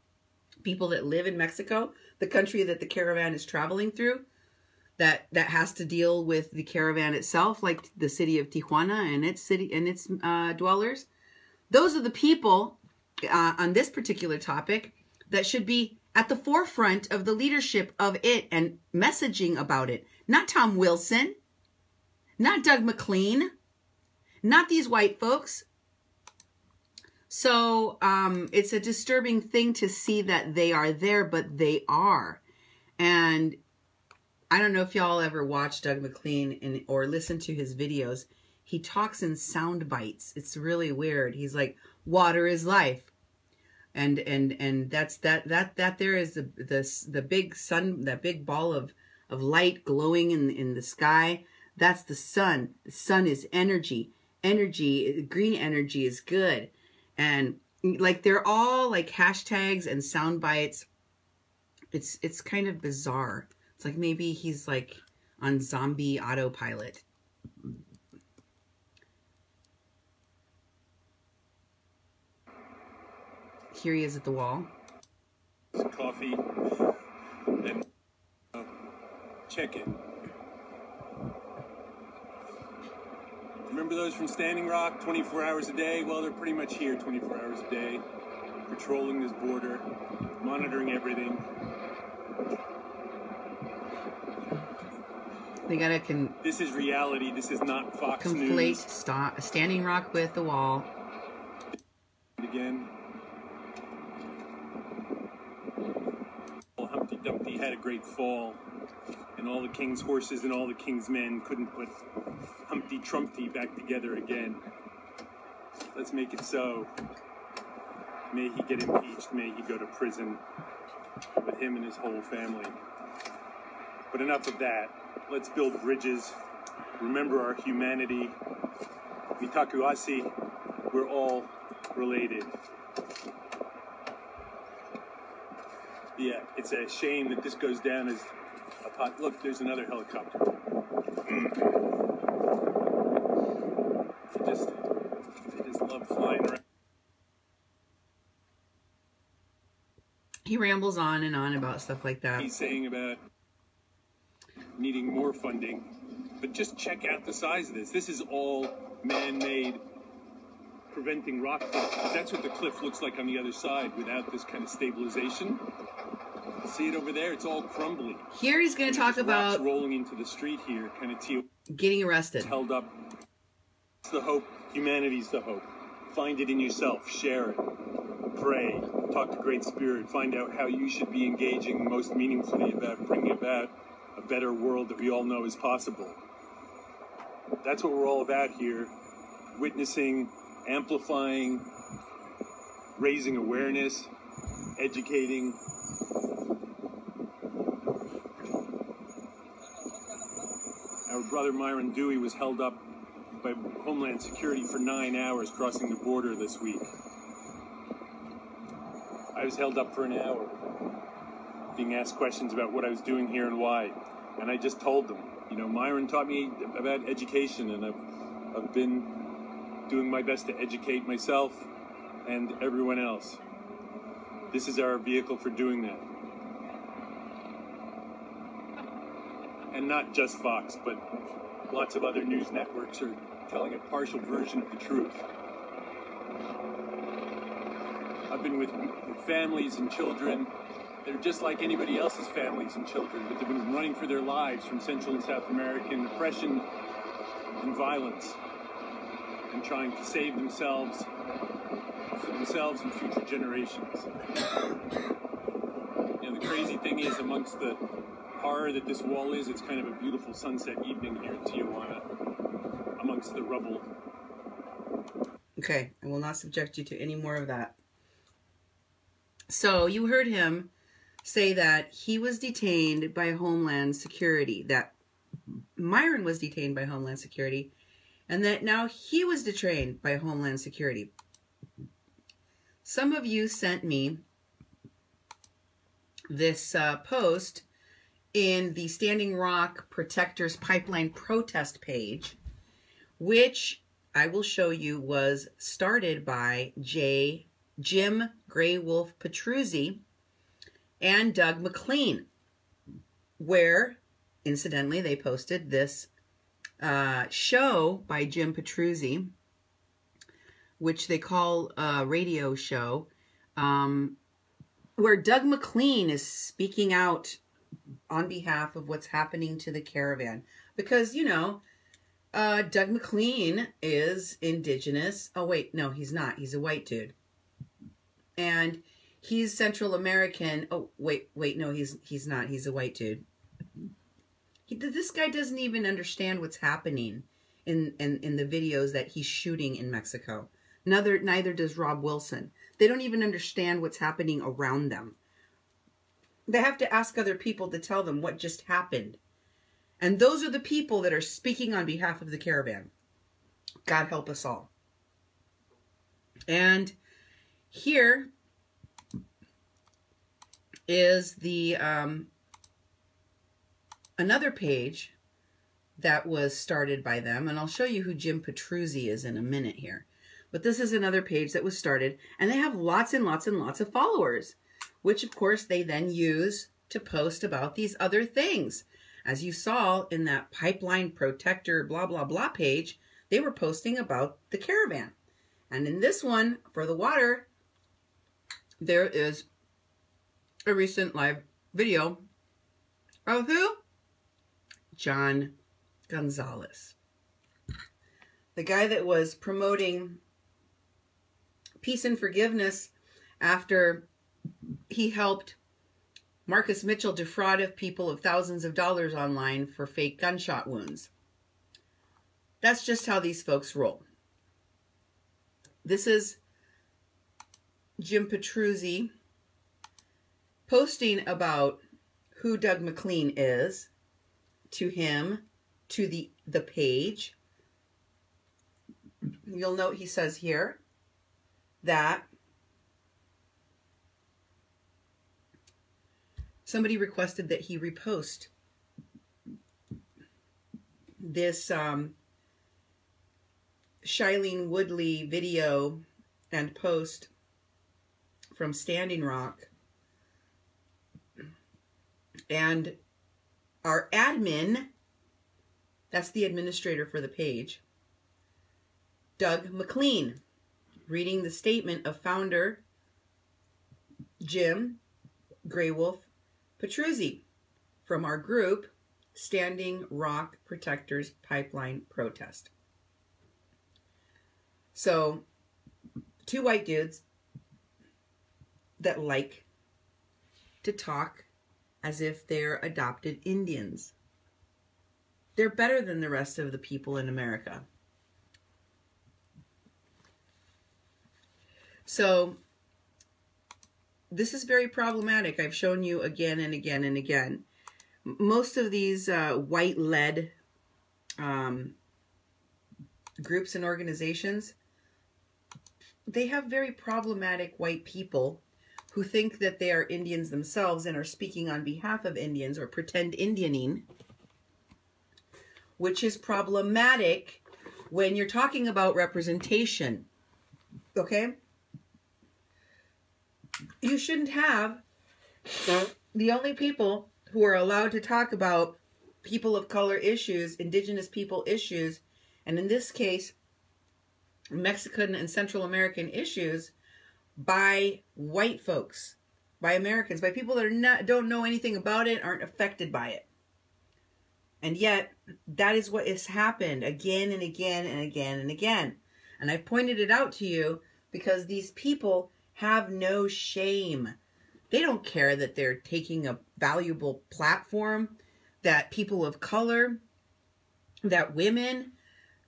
Speaker 1: people that live in Mexico, the country that the caravan is traveling through, that has to deal with the caravan itself, like the city of Tijuana and its dwellers. Those are the people on this particular topic that should be at the forefront of the leadership of it and messaging about it. Not Tom Wilson, not Doug McLean, not these white folks. So it's a disturbing thing to see that they are there, but they are. And I don't know if y'all ever watched Doug McLean or listen to his videos. He talks in sound bites. It's really weird. He's like, water is life. And that's that there is the big sun, that big ball of light glowing in the sky. That's the sun. The sun is energy. Green energy is good. And like they're all like hashtags and sound bites. It's kind of bizarre. It's like maybe he's like on zombie autopilot. Here he is at the wall.
Speaker 7: Coffee and check it. Remember those from Standing Rock, 24 hours a day? Well, they're pretty much here 24 hours a day, patrolling this border, monitoring everything.
Speaker 1: They gotta
Speaker 7: This is reality. This is not Fox News.
Speaker 1: Conflate Standing Rock with the wall.
Speaker 7: Again. Humpty Dumpty had a great fall, and all the king's horses and all the king's men couldn't put Humpty Trumpty back together again. Let's make it so. May he get impeached. May he go to prison with him and his whole family. But enough of that. Let's build bridges. Remember our humanity. Mitakuasi, we're all related. Yeah, it's a shame that this goes down as a pot. Look, there's another helicopter. They just love flying around.
Speaker 1: He rambles on and on about stuff like that.
Speaker 7: He's saying about needing more funding, but just check out the size of this. This is all man-made, preventing rock falls. That's what the cliff looks like on the other side without this kind of stabilization. See it over there? It's all crumbly.
Speaker 1: Here he's going to talk about
Speaker 7: rolling into the street here, kind of
Speaker 1: getting arrested.
Speaker 7: It's held up. It's the hope. Humanity's the hope. Find it in yourself. Share it. Pray. Talk to Great Spirit. Find out how you should be engaging most meaningfully about bringing about a better world that we all know is possible. That's what we're all about here. Witnessing, amplifying, raising awareness, educating. Our brother Myron Dewey was held up by Homeland Security for 9 hours crossing the border this week. I was held up for an hour, being asked questions about what I was doing here and why. And I just told them, you know, Myron taught me about education, and I've been doing my best to educate myself and everyone else. This is our vehicle for doing that. And not just Fox, but lots of other news networks are telling a partial version of the truth. I've been with families and children. They're just like anybody else's families and children, but they've been running for their lives from Central and South American oppression and violence, and trying to save themselves for themselves and future generations. You know, the crazy thing is, amongst the horror that this wall is, it's kind of a beautiful sunset evening here in Tijuana. amongst the rubble.
Speaker 1: Okay, I will not subject you to any more of that. So you heard him say that he was detained by Homeland Security, that Myron was detained by Homeland Security, and that now he was detained by Homeland Security. Some of you sent me this post in the Standing Rock Protectors Pipeline protest page, which I will show you was started by Jim Grey Wolf Petruzzi and Doug McLean, where, incidentally, they posted this show by Jim Petruzzi, which they call a radio show, where Doug McLean is speaking out on behalf of what's happening to the Caravan. Because, you know, Doug McLean is indigenous. Oh, wait, no, he's not. He's a white dude. And he's Central American. Oh, wait, no, he's not. He's a white dude. This guy doesn't even understand what's happening in the videos that he's shooting in Mexico. Neither does Rob Wilson. They don't even understand what's happening around them. They have to ask other people to tell them what just happened. And those are the people that are speaking on behalf of the Caravan. God help us all. And here is the another page that was started by them. And I'll show you who Jim Petruzzi is in a minute here. But this is another page that was started. And they have lots and lots and lots of followers, which of course they then use to post about these other things. As you saw in that pipeline protector blah blah blah page, they were posting about the Caravan. And in this one, for the water, there is a recent live video of who? John Gonzalez. The guy that was promoting peace and forgiveness after he helped Marcus Mitchell defraud people of thousands of dollars online for fake gunshot wounds. That's just how these folks roll. This is Jim Petruzzi posting about who Doug McLean is to him, to the page. You'll note he says here that somebody requested that he repost this Shailene Woodley video and post from Standing Rock. And our admin, that's the administrator for the page, Doug McLean, reading the statement of founder Jim Grey Wolf Petruzzi from our group, Standing Rock Protectors Pipeline Protest. So, two white dudes that like to talk as if they're adopted Indians. They're better than the rest of the people in America. So, this is very problematic. I've shown you again and again and again. Most of these white-led groups and organizations, they have very problematic white people who think that they are Indians themselves and are speaking on behalf of Indians or pretend Indianing, which is problematic when you're talking about representation, okay? You shouldn't have the only people who are allowed to talk about people of color issues, indigenous people issues, and in this case, Mexican and Central American issues by white folks, by Americans, by people that don't know anything about it, aren't affected by it. And yet, that is what has happened again and again and again and again. And I've pointed it out to you because these people have no shame. They don't care that they're taking a valuable platform, that people of color, that women,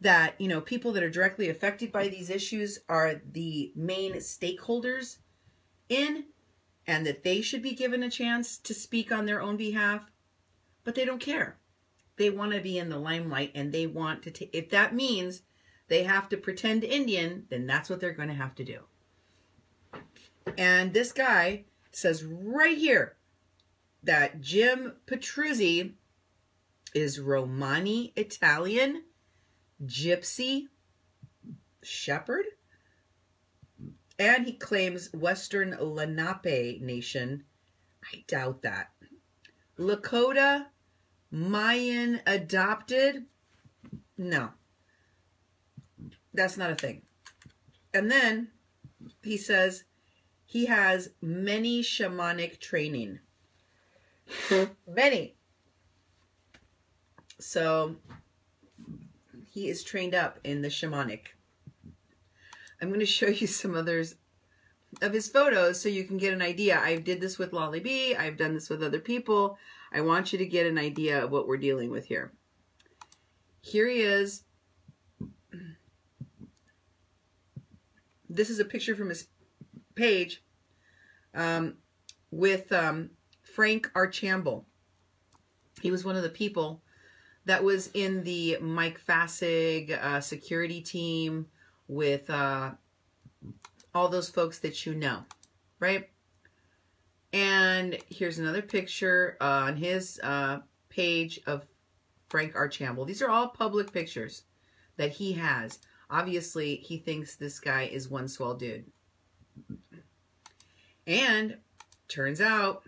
Speaker 1: that, you know, people that are directly affected by these issues are the main stakeholders in, and that they should be given a chance to speak on their own behalf, but they don't care. They want to be in the limelight, and they want to take, if that means they have to pretend Indian, then that's what they're going to have to do. And this guy says right here that Jim Petruzzi is Romani Italian, Gypsy, Shepherd, and he claims Western Lenape Nation. I doubt that. Lakota, Mayan adopted. No, that's not a thing. And then he says he has many shamanic training. Many. So he is trained up in the shamanic. I'm going to show you some others of his photos so you can get an idea. I did this with Lolly B. I've done this with other people. I want you to get an idea of what we're dealing with here. Here he is. This is a picture from his page with Frank Archambault. He was one of the people that was in the Mike Fassig security team with all those folks that you know, right? And here's another picture on his page of Frank Archambault. These are all public pictures that he has. Obviously, he thinks this guy is one swell dude. And turns out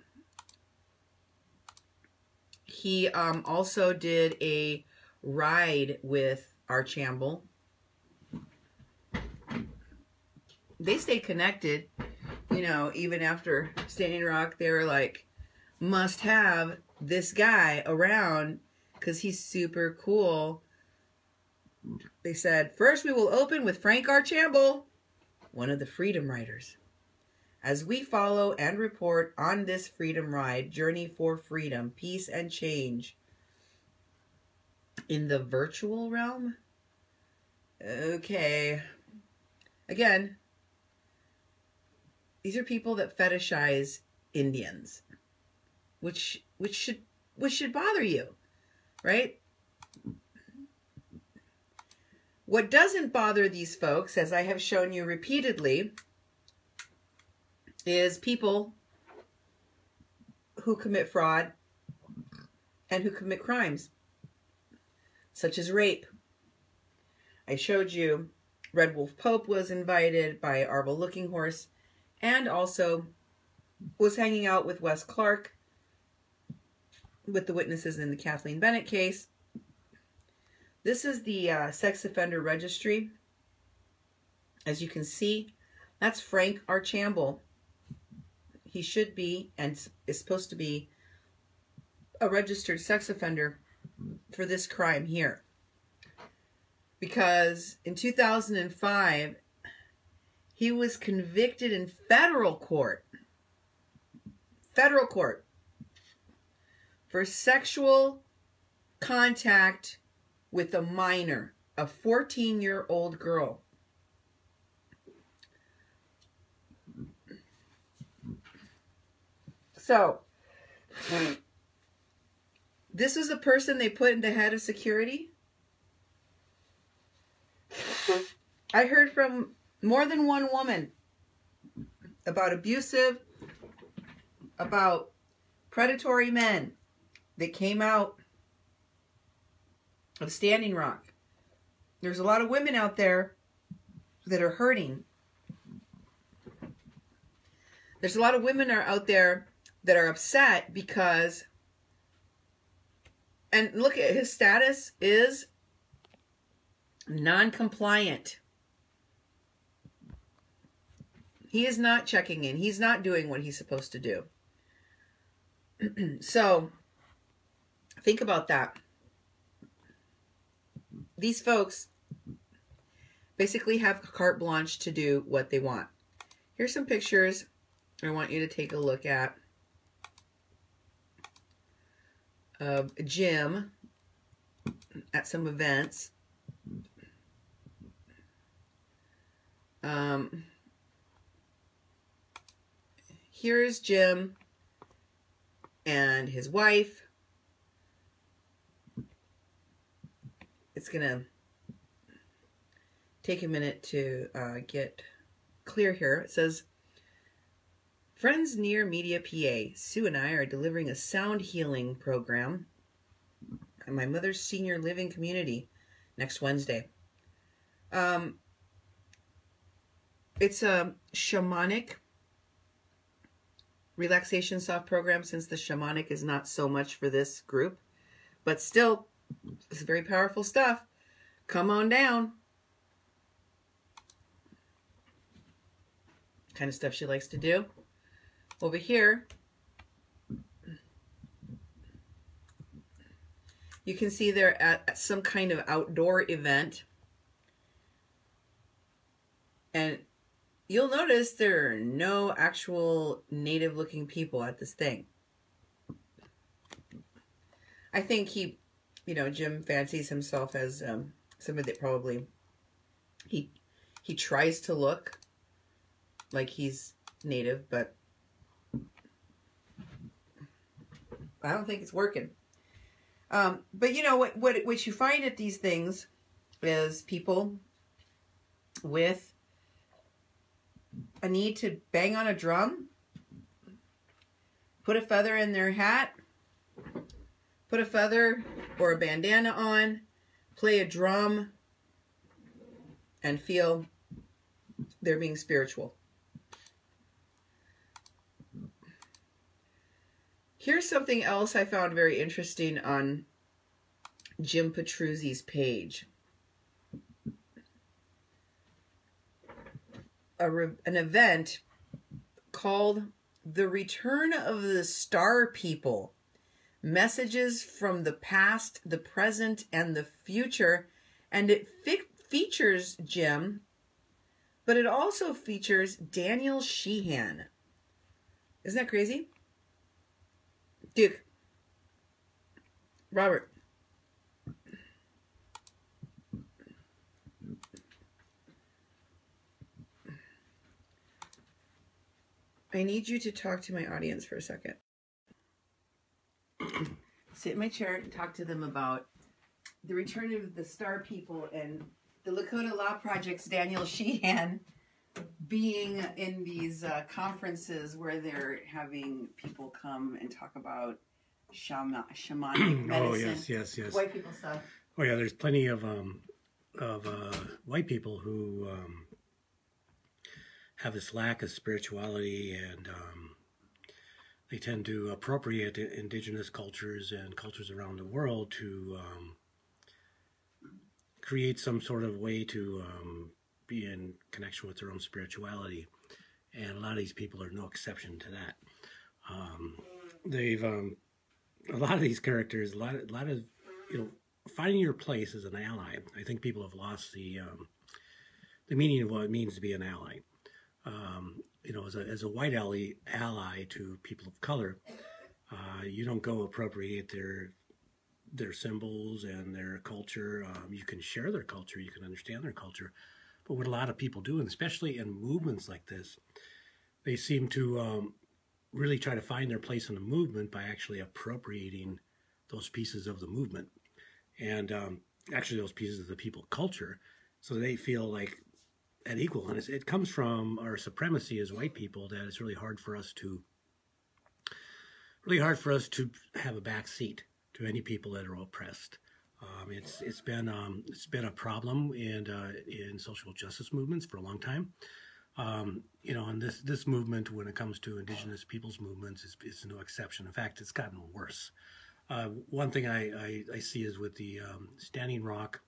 Speaker 1: he also did a ride with Archambault. They stayed connected, you know, even after Standing Rock. They were like, must have this guy around because he's super cool. They said, first we will open with Frank Archambault, one of the Freedom Riders, as we follow and report on this freedom ride, journey for freedom, peace, and change. In the virtual realm? Okay. Again, these are people that fetishize Indians, which should bother you, right? What doesn't bother these folks, as I have shown you repeatedly, is people who commit fraud and who commit crimes, such as rape. I showed you Red Wolf Pope was invited by Arvel Looking Horse and also was hanging out with Wes Clark with the witnesses in the Kathleen Bennett case. This is the sex offender registry. As you can see, that's Frank Archambault. He should be and is supposed to be a registered sex offender for this crime here. Because in 2005, he was convicted in federal court for sexual contact with a minor, a 14-year-old girl. So, this was the person they put into head of security. I heard from more than one woman about abusive, about predatory men that came out of Standing Rock. There's a lot of women out there that are hurting. There's a lot of women out there that are upset because, and look at his status is non-compliant. He is not checking in. He's not doing what he's supposed to do. So, think about that. These folks basically have carte blanche to do what they want. Here's some pictures I want you to take a look at of Jim at some events. Here's Jim and his wife. It's gonna take a minute to get clear here. It says, Friends Near Media PA, Sue and I are delivering a sound healing program at my mother's senior living community next Wednesday. It's a shamanic relaxation soft program, since the shamanic is not so much for this group, but still, it's very powerful stuff. Come on down. Kind of stuff she likes to do. Over here, you can see they're at some kind of outdoor event. And you'll notice there are no actual native looking people at this thing. I think he, Jim fancies himself as somebody that probably, he tries to look like he's native, but I don't think it's working. But what you find at these things is people with a need to bang on a drum, put a feather in their hat, put a feather or a bandana on, play a drum, and feel they're being spiritual. Here's something else I found very interesting on Jim Petruzzi's page. An event called The Return of the Star People. Messages from the past, the present, and the future. And it features Jim, but it also features Daniel Sheehan. Isn't that crazy? Duke. Robert. I need you to talk to my audience for a second. Sit in my chair and talk to them about the return of the Star People and the Lakota Law Project's Daniel Sheehan being in these conferences where they're having people come and talk about shamanic medicine.
Speaker 8: Oh, yes.
Speaker 1: White people stuff.
Speaker 8: Oh, yeah, there's plenty of white people who have this lack of spirituality, and they tend to appropriate indigenous cultures and cultures around the world to create some sort of way to be in connection with their own spirituality. And a lot of these people are no exception to that. A lot of these characters, a lot of finding your place as an ally. I think people have lost the meaning of what it means to be an ally. As a white ally to people of color, you don't go appropriate their symbols and their culture. You can share their culture, you can understand their culture, but what a lot of people do, and especially in movements like this, they seem to really try to find their place in the movement by actually appropriating those pieces of the movement, and actually those pieces of the people culture, so they feel like at equal. And it comes from our supremacy as white people, that it's really hard for us to have a back seat to any people that are oppressed. It's been a problem in social justice movements for a long time. And this movement, when it comes to indigenous peoples movements, is no exception. In fact, it's gotten worse. One thing I see is with the Standing Rock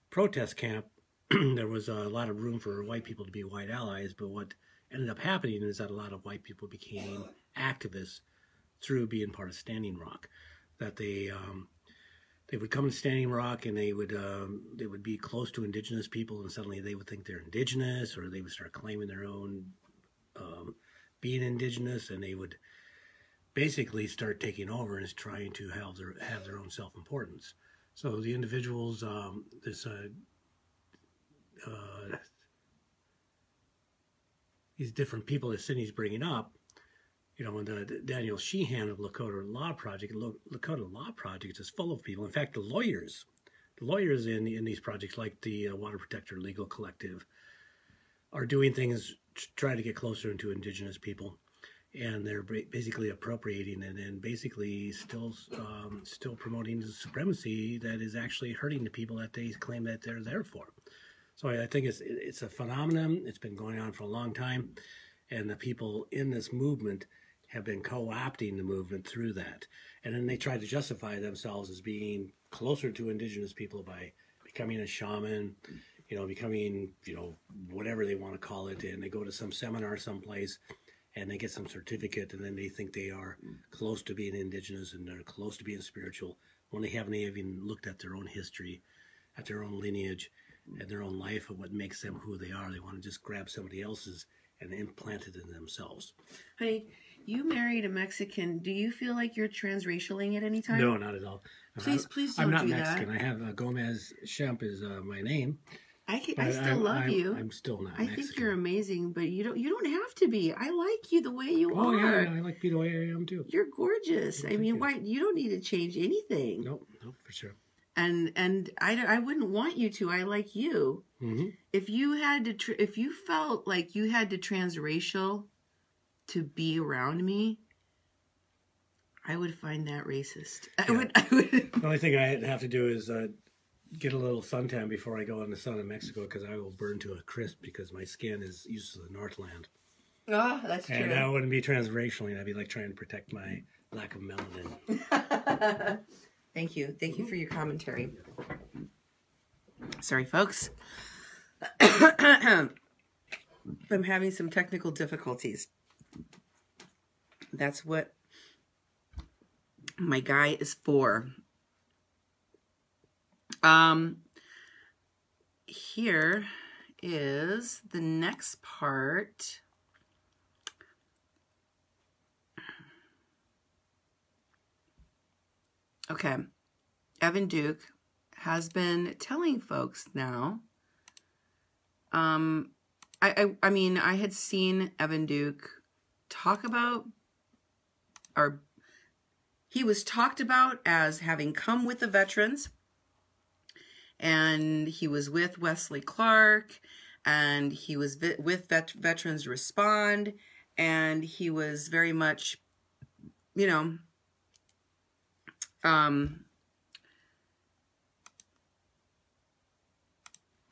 Speaker 8: protest camp, there was a lot of room for white people to be white allies, but what ended up happening is that a lot of white people became activists through being part of Standing Rock. That they would come to Standing Rock and they would be close to indigenous people, and suddenly they would think they're indigenous, or they would start claiming their own being indigenous, and they would basically start taking over and trying to have their own self-importance. So the individuals, different people that Sydney's bringing up, you know, and the Daniel Sheehan of Lakota Law Project is full of people. In fact, the lawyers in these projects, like the Water Protector Legal Collective, are doing things to try to get closer into Indigenous people, and they're basically appropriating and then basically still promoting the supremacy that is actually hurting the people that they claim that they're there for. So I think it's a phenomenon. It's been going on for a long time, and the people in this movement have been co-opting the movement through that. And then they try to justify themselves as being closer to Indigenous people by becoming a shaman, you know, becoming, you know, whatever they want to call it. And they go to some seminar someplace and they get some certificate, and then they think they are close to being Indigenous and they're close to being spiritual when they haven't even looked at their own history, at their own lineage, at their own life, and what makes them who they are. They want to just grab somebody else's and implant it in themselves.
Speaker 1: Honey, you married a Mexican. Do you feel like you're transracialing at any time?
Speaker 8: No, not at all.
Speaker 1: Please don't
Speaker 8: I'm not
Speaker 1: do
Speaker 8: Mexican.
Speaker 1: that.
Speaker 8: I have Gomez-Schempp is my name.
Speaker 1: I still love you.
Speaker 8: I'm still not
Speaker 1: I
Speaker 8: Mexican.
Speaker 1: think you're amazing, but you don't have to be. I like you the way you are.
Speaker 8: Yeah, I like you the way I am too.
Speaker 1: You're gorgeous.
Speaker 8: Oh,
Speaker 1: I mean, why you don't need to change anything.
Speaker 8: Nope, for sure.
Speaker 1: And I wouldn't want you to. I like you.
Speaker 8: Mm-hmm.
Speaker 1: If you had to, if you felt like you had to transracial to be around me, I would find that racist. I would.
Speaker 8: The only thing I have to do is get a little suntan before I go in the sun in Mexico, because I will burn to a crisp because my skin is used to the Northland.
Speaker 1: Oh, that's true.
Speaker 8: And that wouldn't be transracially. That'd be like trying to protect my lack of melanin.
Speaker 1: Thank you. Thank you for your commentary. Sorry, folks. I'm having some technical difficulties. That's what my guy is for. Here is the next part. Okay, Evan Duke has been telling folks now. I mean, I had seen Evan Duke talk about, or he was talked about as having come with the veterans, and he was with Wesley Clark, and he was with Veterans Respond, and he was very much, you know,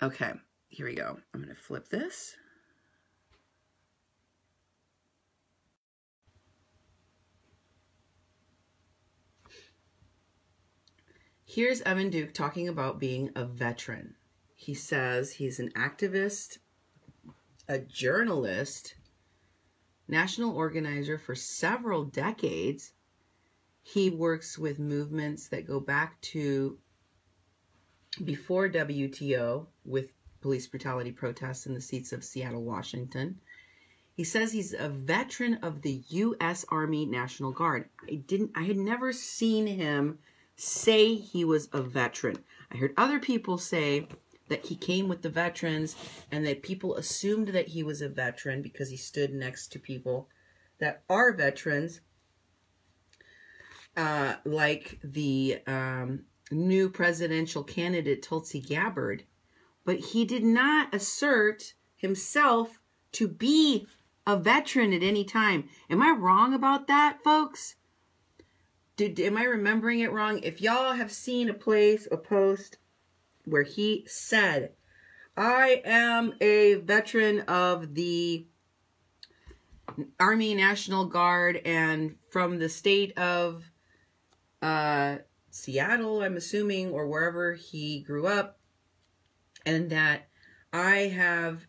Speaker 1: okay, here we go. I'm going to flip this. Here's Evan Duke talking about being a veteran. He says he's an activist, a journalist, national organizer for several decades. He works with movements that go back to before WTO with police brutality protests in the seats of Seattle, Washington. He says he's a veteran of the U.S. Army National Guard. I had never seen him say he was a veteran. I heard other people say that he came with the veterans and that people assumed that he was a veteran because he stood next to people that are veterans, like the new presidential candidate Tulsi Gabbard. But he did not assert himself to be a veteran at any time. Am I wrong about that, folks? Am I remembering it wrong? If y'all have seen a post where he said, I am a veteran of the Army National Guard and from the state of Seattle, I'm assuming, or wherever he grew up, and that I have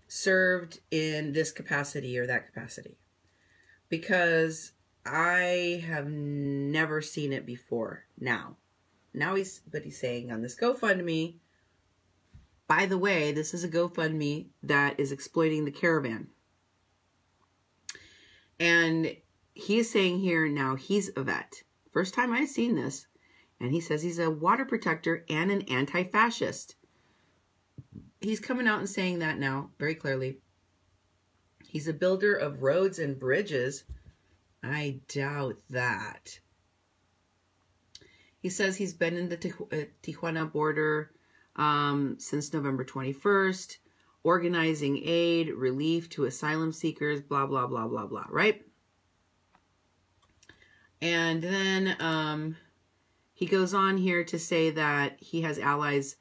Speaker 1: served in this capacity or that capacity, because I have never seen it before. Now he's saying on this GoFundMe, by the way, this is a GoFundMe that is exploiting the Caravan. And he is saying here now he's a vet. First time I've seen this. And he says he's a water protector and an anti-fascist. He's coming out and saying that now very clearly. He's a builder of roads and bridges. I doubt that. He says he's been in the Tijuana border since November 21st, organizing aid, relief to asylum seekers, blah, blah, blah, blah, blah, right? And then he goes on here to say that he has allies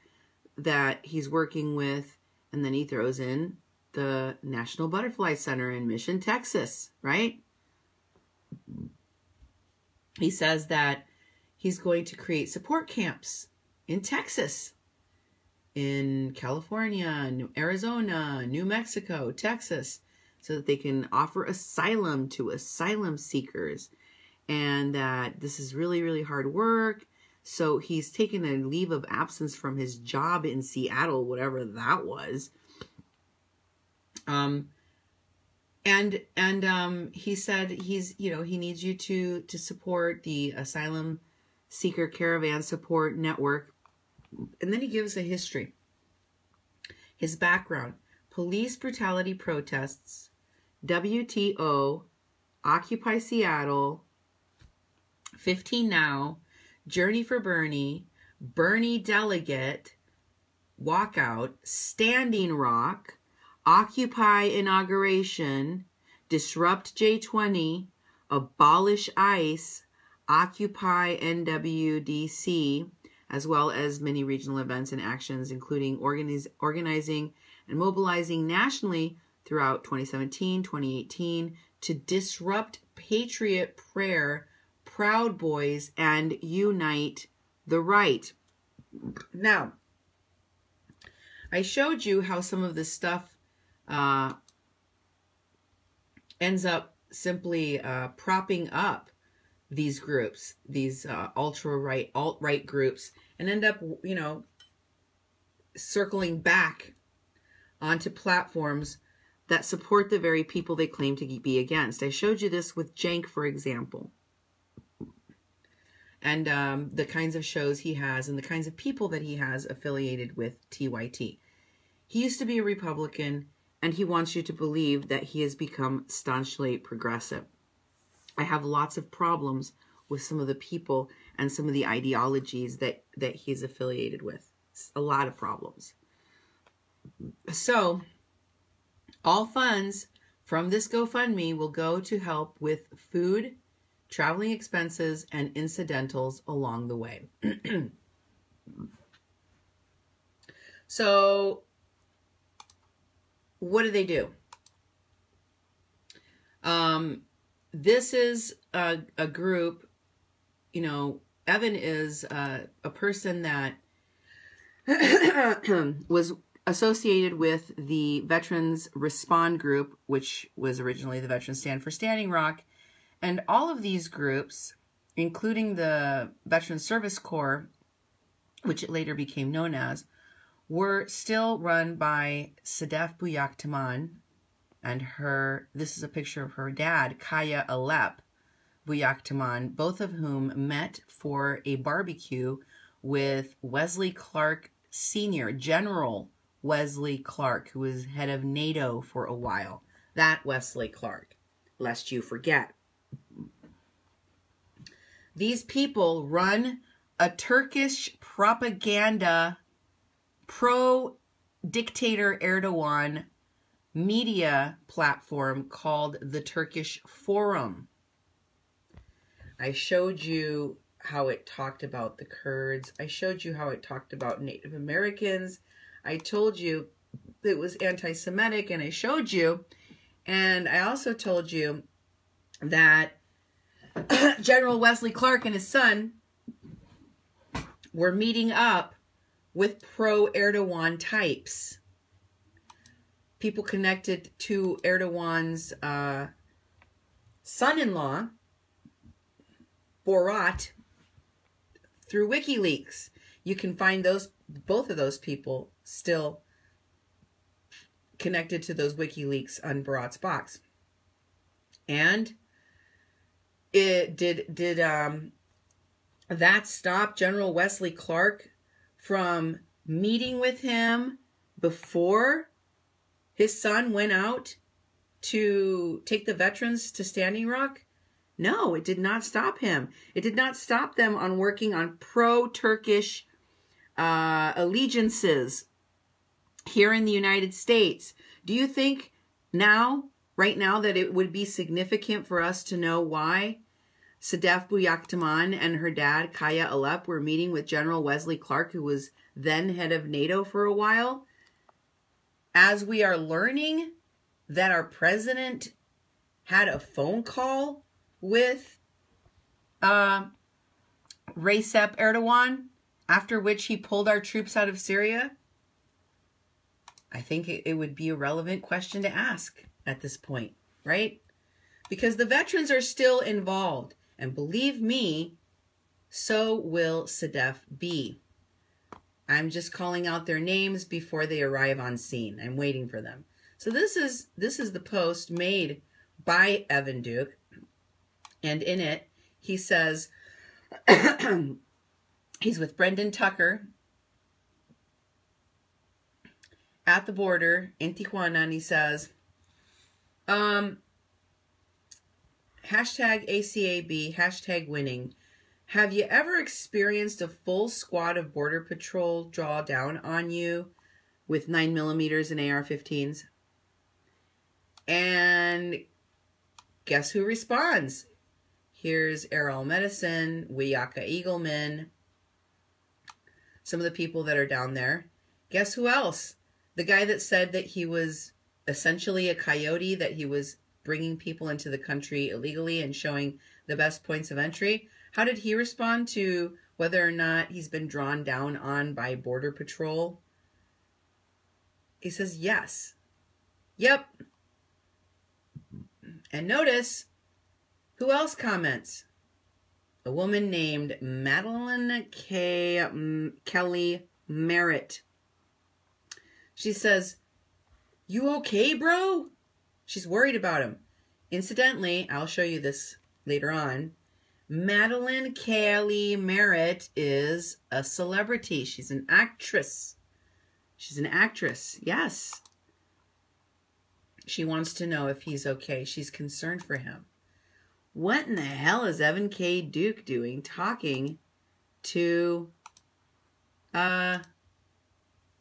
Speaker 1: that he's working with, and then he throws in the National Butterfly Center in Mission, Texas, right? He says that he's going to create support camps in Texas, in California, Arizona, New Mexico, Texas, so that they can offer asylum to asylum seekers, and that this is really, really hard work. So he's taken a leave of absence from his job in Seattle, whatever that was. He said he needs you to support the Asylum Seeker Caravan Support Network. And then he gives a history. His background: police brutality protests, WTO, Occupy Seattle, 15 Now, Journey for Bernie, Bernie Delegate, Walkout, Standing Rock, Occupy Inauguration, Disrupt J20, Abolish ICE, Occupy NWDC, as well as many regional events and actions, including organizing and mobilizing nationally throughout 2017, 2018 to disrupt Patriot Prayer, Proud Boys, and Unite the Right. Now, I showed you how some of this stuff ends up simply propping up these groups, these alt-right groups, and end up, circling back onto platforms that support the very people they claim to be against. I showed you this with Cenk, for example, and the kinds of shows he has and the kinds of people that he has affiliated with TYT. He used to be a Republican, and he wants you to believe that he has become staunchly progressive. I have lots of problems with some of the people and some of the ideologies that he's affiliated with. A lot of problems. So, all funds from this GoFundMe will go to help with food, traveling expenses, and incidentals along the way. So, what do they do? This is a group, Evan is a person that was associated with the Veterans Respond group, which was originally the Veterans Stand for Standing Rock. And all of these groups, including the Veterans Service Corps, which it later became known as, were still run by Sadef Buyaktaman and this is a picture of her dad, Kaya Alep Buyaktaman, both of whom met for a barbecue with Wesley Clark Sr., General Wesley Clark, who was head of NATO for a while. That Wesley Clark, lest you forget. These people run a Turkish propaganda pro-dictator Erdogan media platform called the Turkish Forum. I showed you how it talked about the Kurds. I showed you how it talked about Native Americans. I told you it was anti-Semitic, and I showed you, and I also told you that General Wesley Clark and his son were meeting up with pro-Erdogan types, people connected to Erdogan's son-in-law, Borat, through WikiLeaks. You can find both of those people still connected to those WikiLeaks on Borat's box. And it did that stop General Wesley Clark from meeting with him before his son went out to take the veterans to Standing Rock? No, it did not stop him. It did not stop them on working on pro-Turkish allegiances here in the United States. Do you think now, right now, that it would be significant for us to know why Sedef Buyaktaman and her dad, Kaya Alep, were meeting with General Wesley Clark, who was then head of NATO for a while? As we are learning that our president had a phone call with Recep Erdogan, after which he pulled our troops out of Syria, I think it would be a relevant question to ask at this point, right? Because the veterans are still involved. And believe me, so will Sedef be. I'm just calling out their names before they arrive on scene. I'm waiting for them. So this is the post made by Evan Duke. And in it, he says, he's with Brendan Tucker at the border in Tijuana, and he says, hashtag ACAB, hashtag winning. Have you ever experienced a full squad of Border Patrol draw down on you with 9mm and AR-15s? And guess who responds? Here's Errol Medicine, Wiyaka Eagleman, some of the people that are down there. Guess who else? The guy that said that he was essentially a coyote, that he was bringing people into the country illegally and showing the best points of entry. How did he respond to whether or not he's been drawn down on by Border Patrol? He says, yes. Yep. And notice, who else comments? A woman named Madeline Kelly Merritt. She says, you okay, bro? She's worried about him. Incidentally, I'll show you this later on. Madeline Kelly Merritt is a celebrity. She's an actress. She's an actress, yes. She wants to know if he's okay. She's concerned for him. What in the hell is Evan K. Duke doing talking to a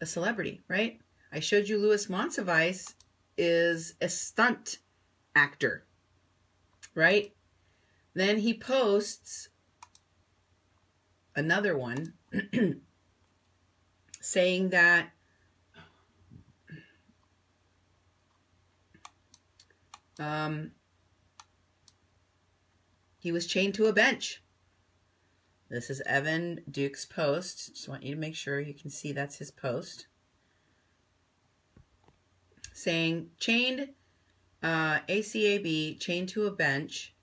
Speaker 1: celebrity, right? I showed you Louis Monsiváis is a stunt actor, right? Then he posts another one saying that he was chained to a bench. This is Evan Duke's post. Just want you to make sure you can see that's his post. Saying, chained, ACAB, chained to a bench.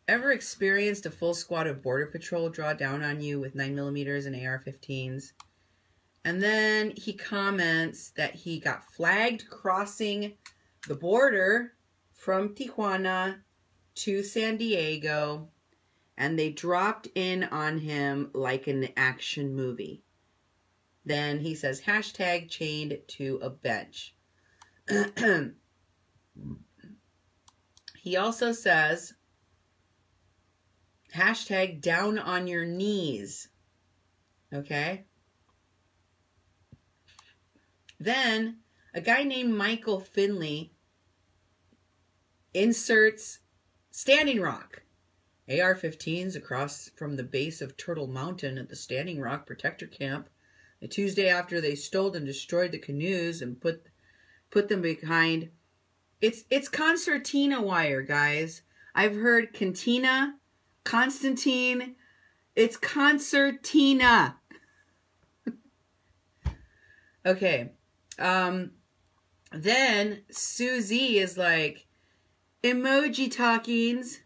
Speaker 1: Ever experienced a full squad of Border Patrol draw down on you with 9mm and AR-15s? And then he comments that he got flagged crossing the border from Tijuana to San Diego, and they dropped in on him like an action movie. Then he says, hashtag chained to a bench. He also says, hashtag down on your knees. Okay? Then a guy named Michael Finley inserts Standing Rock. AR-15s across from the base of Turtle Mountain at the Standing Rock Protector Camp. The Tuesday after they stole and destroyed the canoes and put them behind. It's concertina wire, guys. I've heard cantina, Constantine. It's concertina. Okay. Then Susie is like, emoji talkings.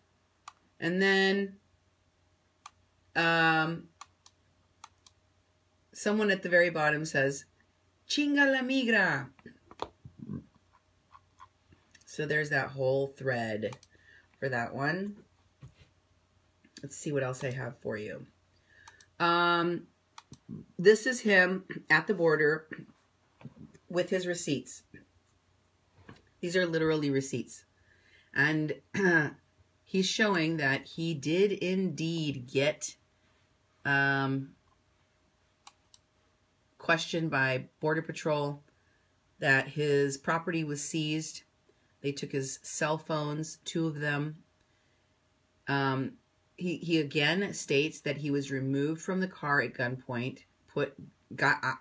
Speaker 1: And then someone at the very bottom says, chinga la migra. So there's that whole thread for that one. Let's see what else I have for you. This is him at the border with his receipts. These are literally receipts. And he's showing that he did indeed get questioned by Border Patrol, that his property was seized. They took his cell phones, 2 of them. He again states that he was removed from the car at gunpoint, got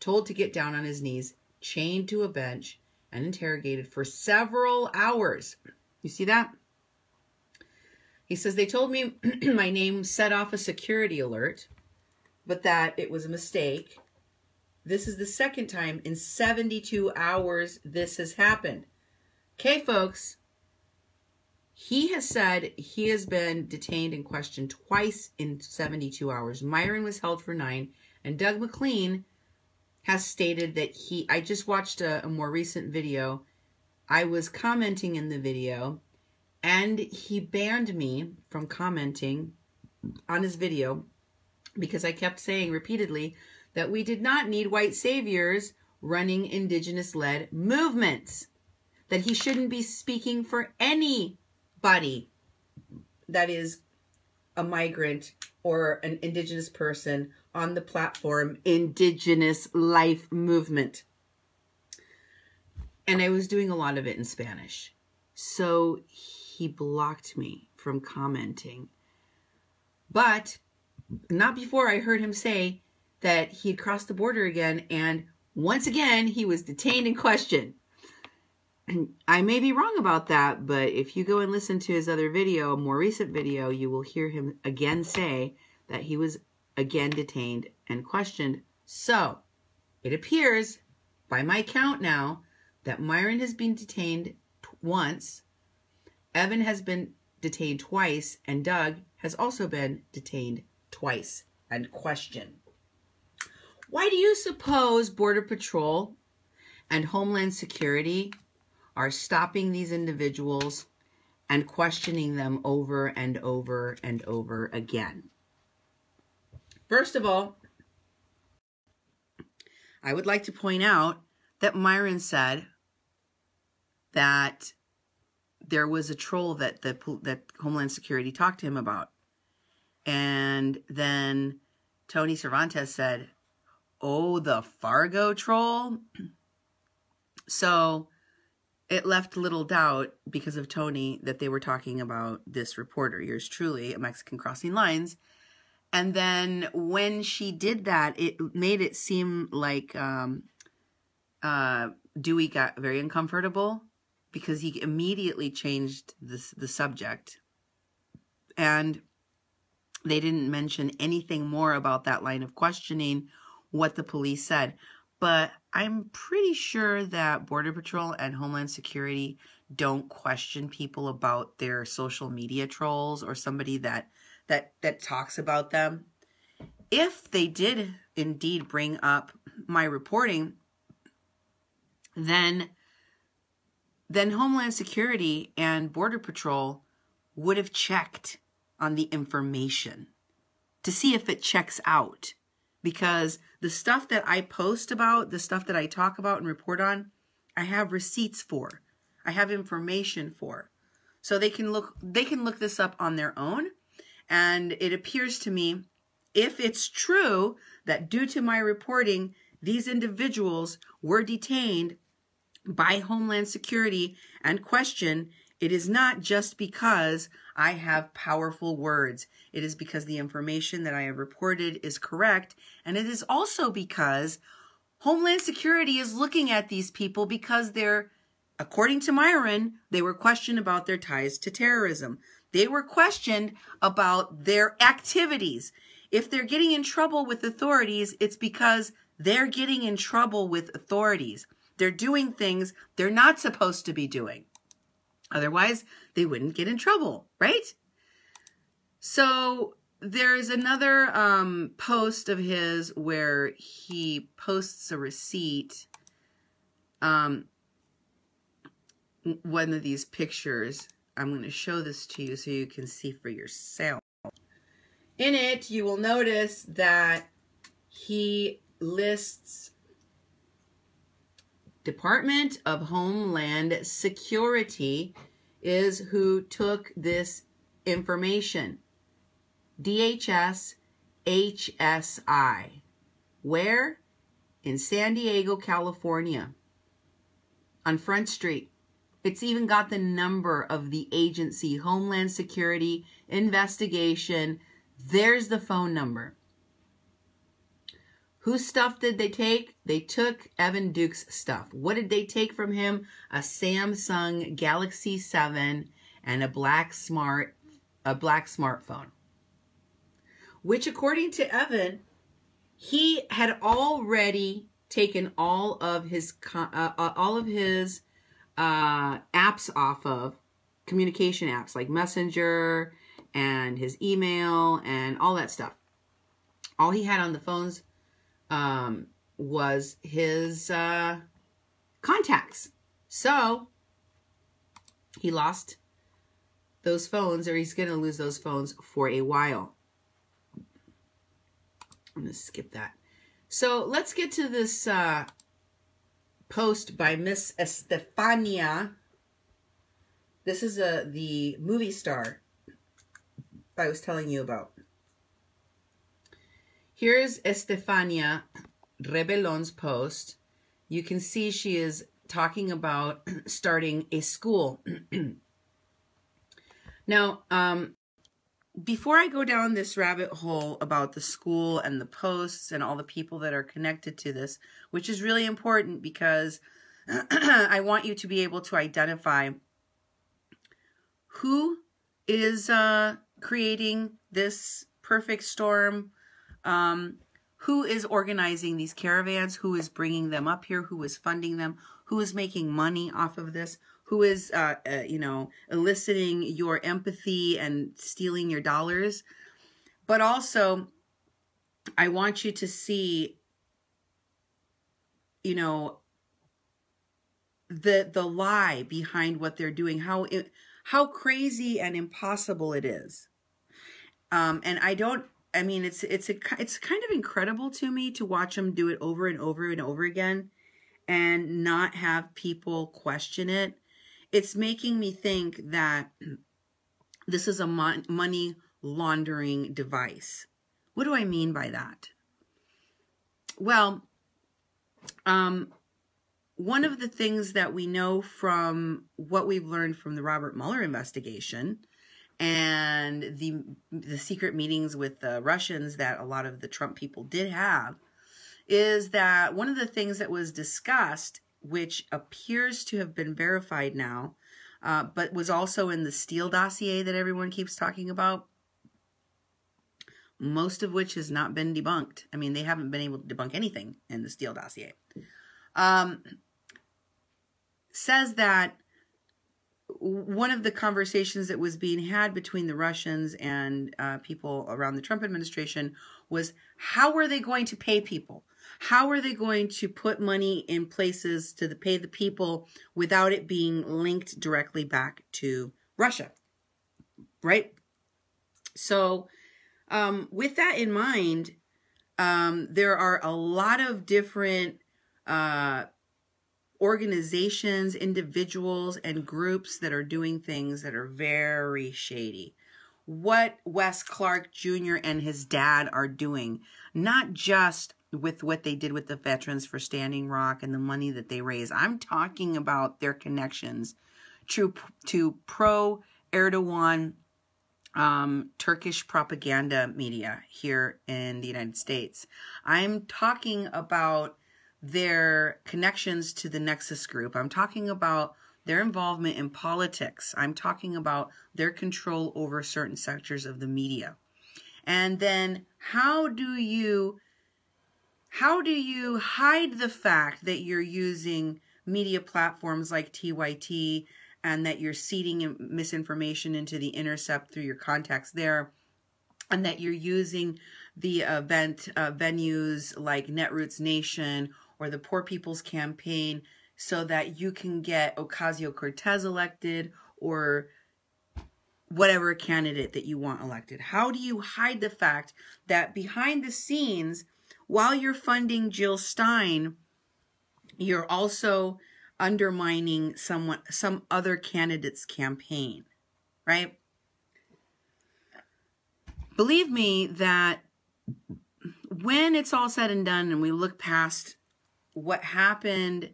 Speaker 1: told to get down on his knees, chained to a bench, and interrogated for several hours. You see that? He says, they told me my name set off a security alert, but that it was a mistake. This is the second time in 72 hours this has happened. Okay, folks. He has said he has been detained and questioned twice in 72 hours. Myron was held for 9, and Doug McLean has stated that I just watched a more recent video. I was commenting in the video, and he banned me from commenting on his video because I kept saying repeatedly that we did not need white saviors running indigenous-led movements, that he shouldn't be speaking for anybody that is a migrant or an indigenous person on the platform Indigenous Life Movement. And I was doing a lot of it in Spanish. So he blocked me from commenting. But not before I heard him say that he had crossed the border again, and once again he was detained and questioned. I may be wrong about that, but if you go and listen to his other video, more recent video, you will hear him again say that he was again detained and questioned. So it appears, by my count now, that Myron has been detained once, Evan has been detained twice, and Doug has also been detained twice and questioned. Why do you suppose Border Patrol and Homeland Security are stopping these individuals and questioning them over and over and over again? First of all, I would like to point out that Myron said that there was a troll that Homeland Security talked to him about. And then Tony Cervantes said, oh, the Fargo troll? So it left little doubt because of Tony that they were talking about this reporter, yours truly, a Mexican Crossing Lines. And then when she did that, it made it seem like Dewey got very uncomfortable because he immediately changed the subject. And they didn't mention anything more about that line of questioning, what the police said. But I'm pretty sure that Border Patrol and Homeland Security don't question people about their social media trolls or somebody that talks about them. If they did indeed bring up my reporting, then Homeland Security and Border Patrol would have checked on the information to see if it checks out. Because the stuff that I post about, the stuff that I talk about and report on, I have receipts for. I have information for. So they can look this up on their own. And it appears to me, if it's true that due to my reporting, these individuals were detained by Homeland Security and questioned, it is not just because I have powerful words. It is because the information that I have reported is correct. And it is also because Homeland Security is looking at these people because they're, according to Myron, they were questioned about their ties to terrorism. They were questioned about their activities. If they're getting in trouble with authorities, it's because they're getting in trouble with authorities. They're doing things they're not supposed to be doing. Otherwise, they wouldn't get in trouble, right? So there's another post of his where he posts a receipt. One of these pictures. I'm going to show this to you so you can see for yourself. In it, you will notice that he lists Department of Homeland Security is who took this information. DHS HSI. Where? In San Diego, California. On Front Street. It's even got the number of the agency, Homeland Security Investigation. There's the phone number. Whose stuff did they take? They took Evan Duke's stuff. What did they take from him? A Samsung Galaxy 7 and a black smartphone. Which, according to Evan, he had already taken all of his apps off of, communication apps like Messenger and his email and all that stuff. All he had on the phones was his contacts. So he lost those phones, or he's going to lose those phones for a while. I'm going to skip that. So let's get to this post by Miss Estefania. This is the movie star I was telling you about. Here's Estefania Rebelon's post. You can see she is talking about starting a school. Now, before I go down this rabbit hole about the school and the posts and all the people that are connected to this, which is really important because I want you to be able to identify who is creating this perfect storm, who is organizing these caravans, who is bringing them up here, who is funding them, who is making money off of this, who is, eliciting your empathy and stealing your dollars. But also, I want you to see, the lie behind what they're doing, how crazy and impossible it is. It's kind of incredible to me to watch them do it over and over and over again and not have people question it. It's making me think that this is a money laundering device. What do I mean by that? Well, one of the things that we know from what we've learned from the Robert Mueller investigation and the secret meetings with the Russians that a lot of the Trump people did have is that one of the things that was discussed, which appears to have been verified now, but was also in the Steele dossier that everyone keeps talking about, most of which has not been debunked. I mean, they haven't been able to debunk anything in the Steele dossier. Says that one of the conversations that was being had between the Russians and people around the Trump administration was, how are they going to pay people? How are they going to put money in places to pay the people without it being linked directly back to Russia, right? So with that in mind, there are a lot of different organizations, individuals, and groups that are doing things that are very shady. What Wes Clark Jr. and his dad are doing, not just with what they did with the Veterans for Standing Rock and the money that they raise. I'm talking about their connections to pro-Erdogan Turkish propaganda media here in the United States. I'm talking about their connections to the Nexus Group. I'm talking about their involvement in politics. I'm talking about their control over certain sectors of the media. And then how do you hide the fact that you're using media platforms like TYT and that you're seeding misinformation into the Intercept through your contacts there, and that you're using the event venues like Netroots Nation or the Poor People's Campaign so that you can get Ocasio-Cortez elected or whatever candidate that you want elected? How do you hide the fact that behind the scenes, while you're funding Jill Stein, you're also undermining some other candidate's campaign, right? Believe me that when it's all said and done and we look past what happened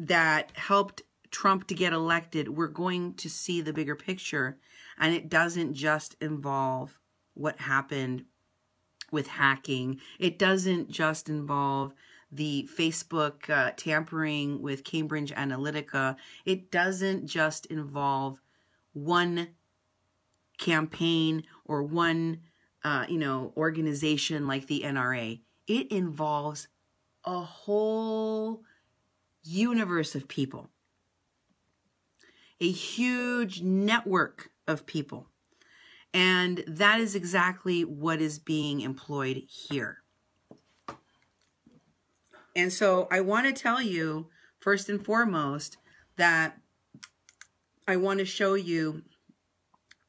Speaker 1: that helped Trump to get elected, we're going to see the bigger picture. And it doesn't just involve what happened with hacking. It doesn't just involve the Facebook tampering with Cambridge Analytica. It doesn't just involve one campaign or one organization like the NRA. It involves a whole universe of people, a huge network of people. And that is exactly what is being employed here. And so I want to tell you, first and foremost, that I want to show you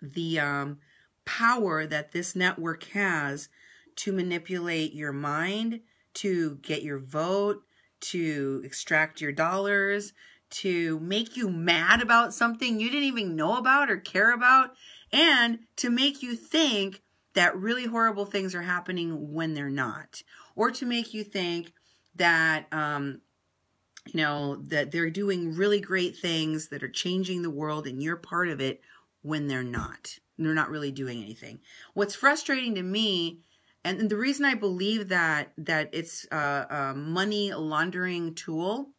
Speaker 1: the power that this network has to manipulate your mind, to get your vote, to extract your dollars, to make you mad about something you didn't even know about or care about, and to make you think that really horrible things are happening when they're not, or to make you think that that they're doing really great things that are changing the world and you're part of it when they're not. They're not really doing anything. What's frustrating to me, and the reason I believe that it's a money laundering tool,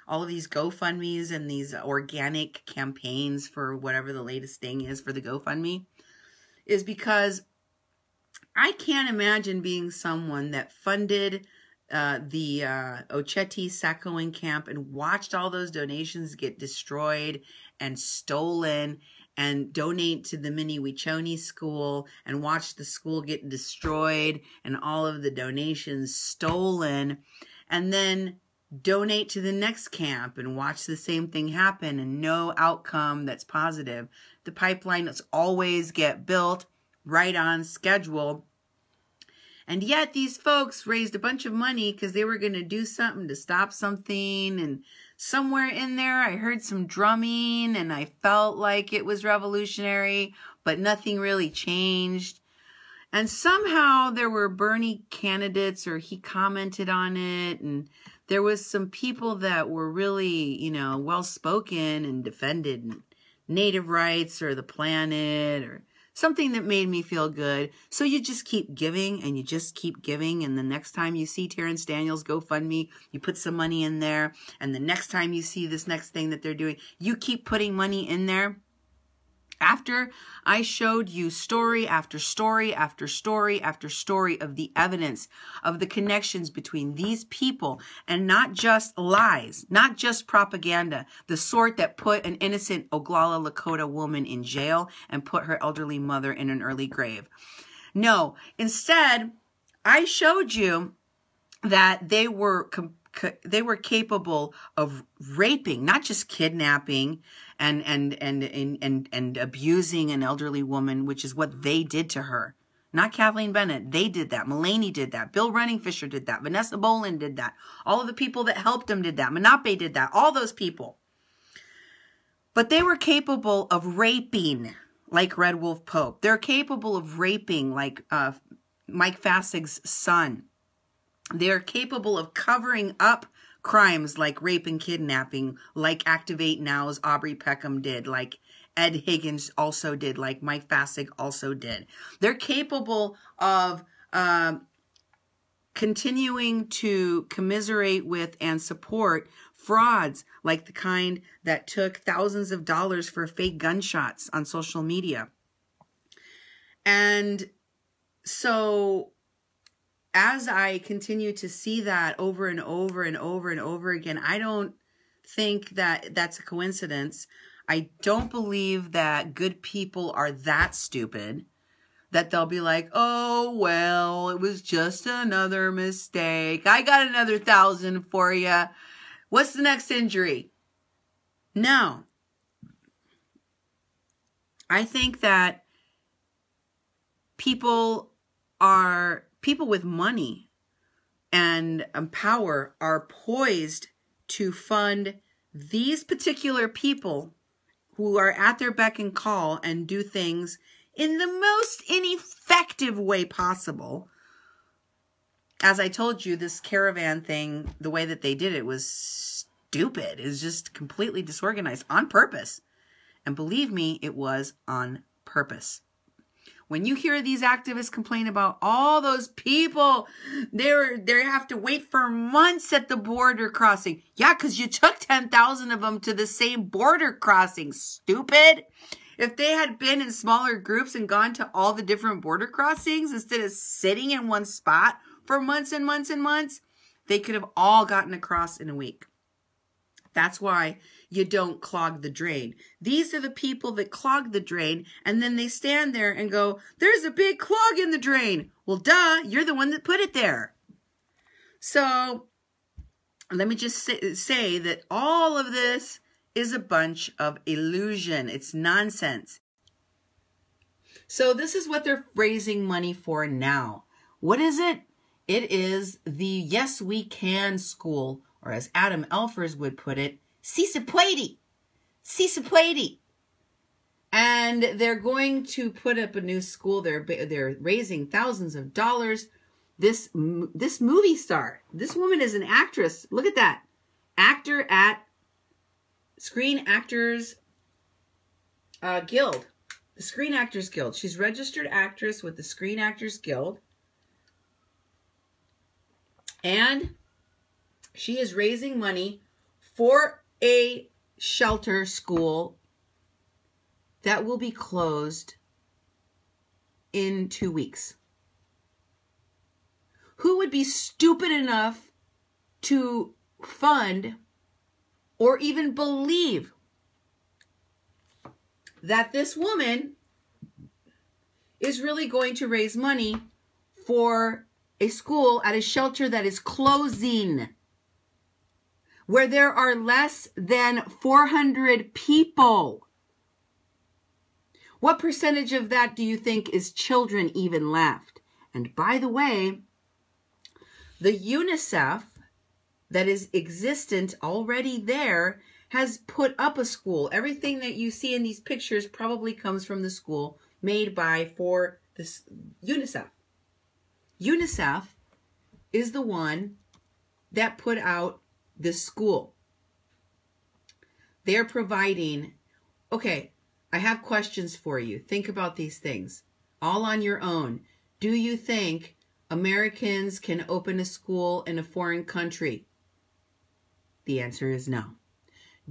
Speaker 1: all of these GoFundMes and these organic campaigns for whatever the latest thing is for the GoFundMe, is because I can't imagine being someone that funded the Oceti Saccoing camp and watched all those donations get destroyed and stolen, and donate to the Mini-Wechoni school and watch the school get destroyed and all of the donations stolen, and then donate to the next camp and watch the same thing happen and no outcome that's positive. The pipeline does always get built right on schedule. And yet these folks raised a bunch of money because they were going to do something to stop something. And somewhere in there, I heard some drumming and I felt like it was revolutionary, but nothing really changed. And somehow there were Bernie candidates, or he commented on it. And there was some people that were really, well-spoken and defended native rights or the planet or something that made me feel good. So you just keep giving and you just keep giving. And the next time you see Terrence Daniels GoFundMe, you put some money in there. And the next time you see this next thing that they're doing, you keep putting money in there. After I showed you story after story after story after story of the evidence of the connections between these people, and not just lies, not just propaganda, the sort that put an innocent Oglala Lakota woman in jail and put her elderly mother in an early grave. No, instead, I showed you that they were capable of raping, not just kidnapping and abusing an elderly woman, which is what they did to her. Not Kathleen Bennett. They did that. Mulaney did that. Bill Runningfisher did that. Vanessa Boland did that. All of the people that helped them did that. Manape did that. All those people. But they were capable of raping like Red Wolf Pope. They're capable of raping like Mike Fassig's son. They're capable of covering up crimes like rape and kidnapping, like Activate Now's Aubrey Peckham did, like Ed Higgins also did, like Mike Fassig also did. They're capable of continuing to commiserate with and support frauds like the kind that took thousands of dollars for fake gunshots on social media. And so as I continue to see that over and over and over and over again, I don't think that that's a coincidence. I don't believe that good people are that stupid that they'll be like, oh, well, it was just another mistake. I got another 1,000 for you. What's the next injury? No. I think that people with money and power are poised to fund these particular people who are at their beck and call and do things in the most ineffective way possible. As I told you, this Caravan thing, the way that they did it was stupid. It was just completely disorganized on purpose. And believe me, it was on purpose. When you hear these activists complain about all those people, they have to wait for months at the border crossing. Yeah, because you took 10,000 of them to the same border crossing, stupid. If they had been in smaller groups and gone to all the different border crossings instead of sitting in one spot for months and months and months, they could have all gotten across in a week. That's why you don't clog the drain. These are the people that clog the drain, and then they stand there and go, there's a big clog in the drain. Well, duh, you're the one that put it there. So let me just say that all of this is a bunch of illusion. It's nonsense. So this is what they're raising money for now. What is it? It is the Yes We Can school, or as Adam Elfers would put it, Si se puede. Si se puede. And they're going to put up a new school. They're raising thousands of dollars. This movie star, this woman is an actress. Look at that. Actor at Screen Actors Guild. The Screen Actors Guild. She's registered actress with the Screen Actors Guild. And she is raising money for a shelter school that will be closed in 2 weeks. Who would be stupid enough to fund or even believe that this woman is really going to raise money for a school at a shelter that is closing, where there are less than 400 people? What percentage of that do you think is children even left? And by the way, the UNICEF that is existent already there has put up a school. Everything that you see in these pictures probably comes from the school made for this UNICEF. UNICEF is the one that put out this school. They're providing, okay, I have questions for you. Think about these things all on your own. Do you think Americans can open a school in a foreign country? The answer is no.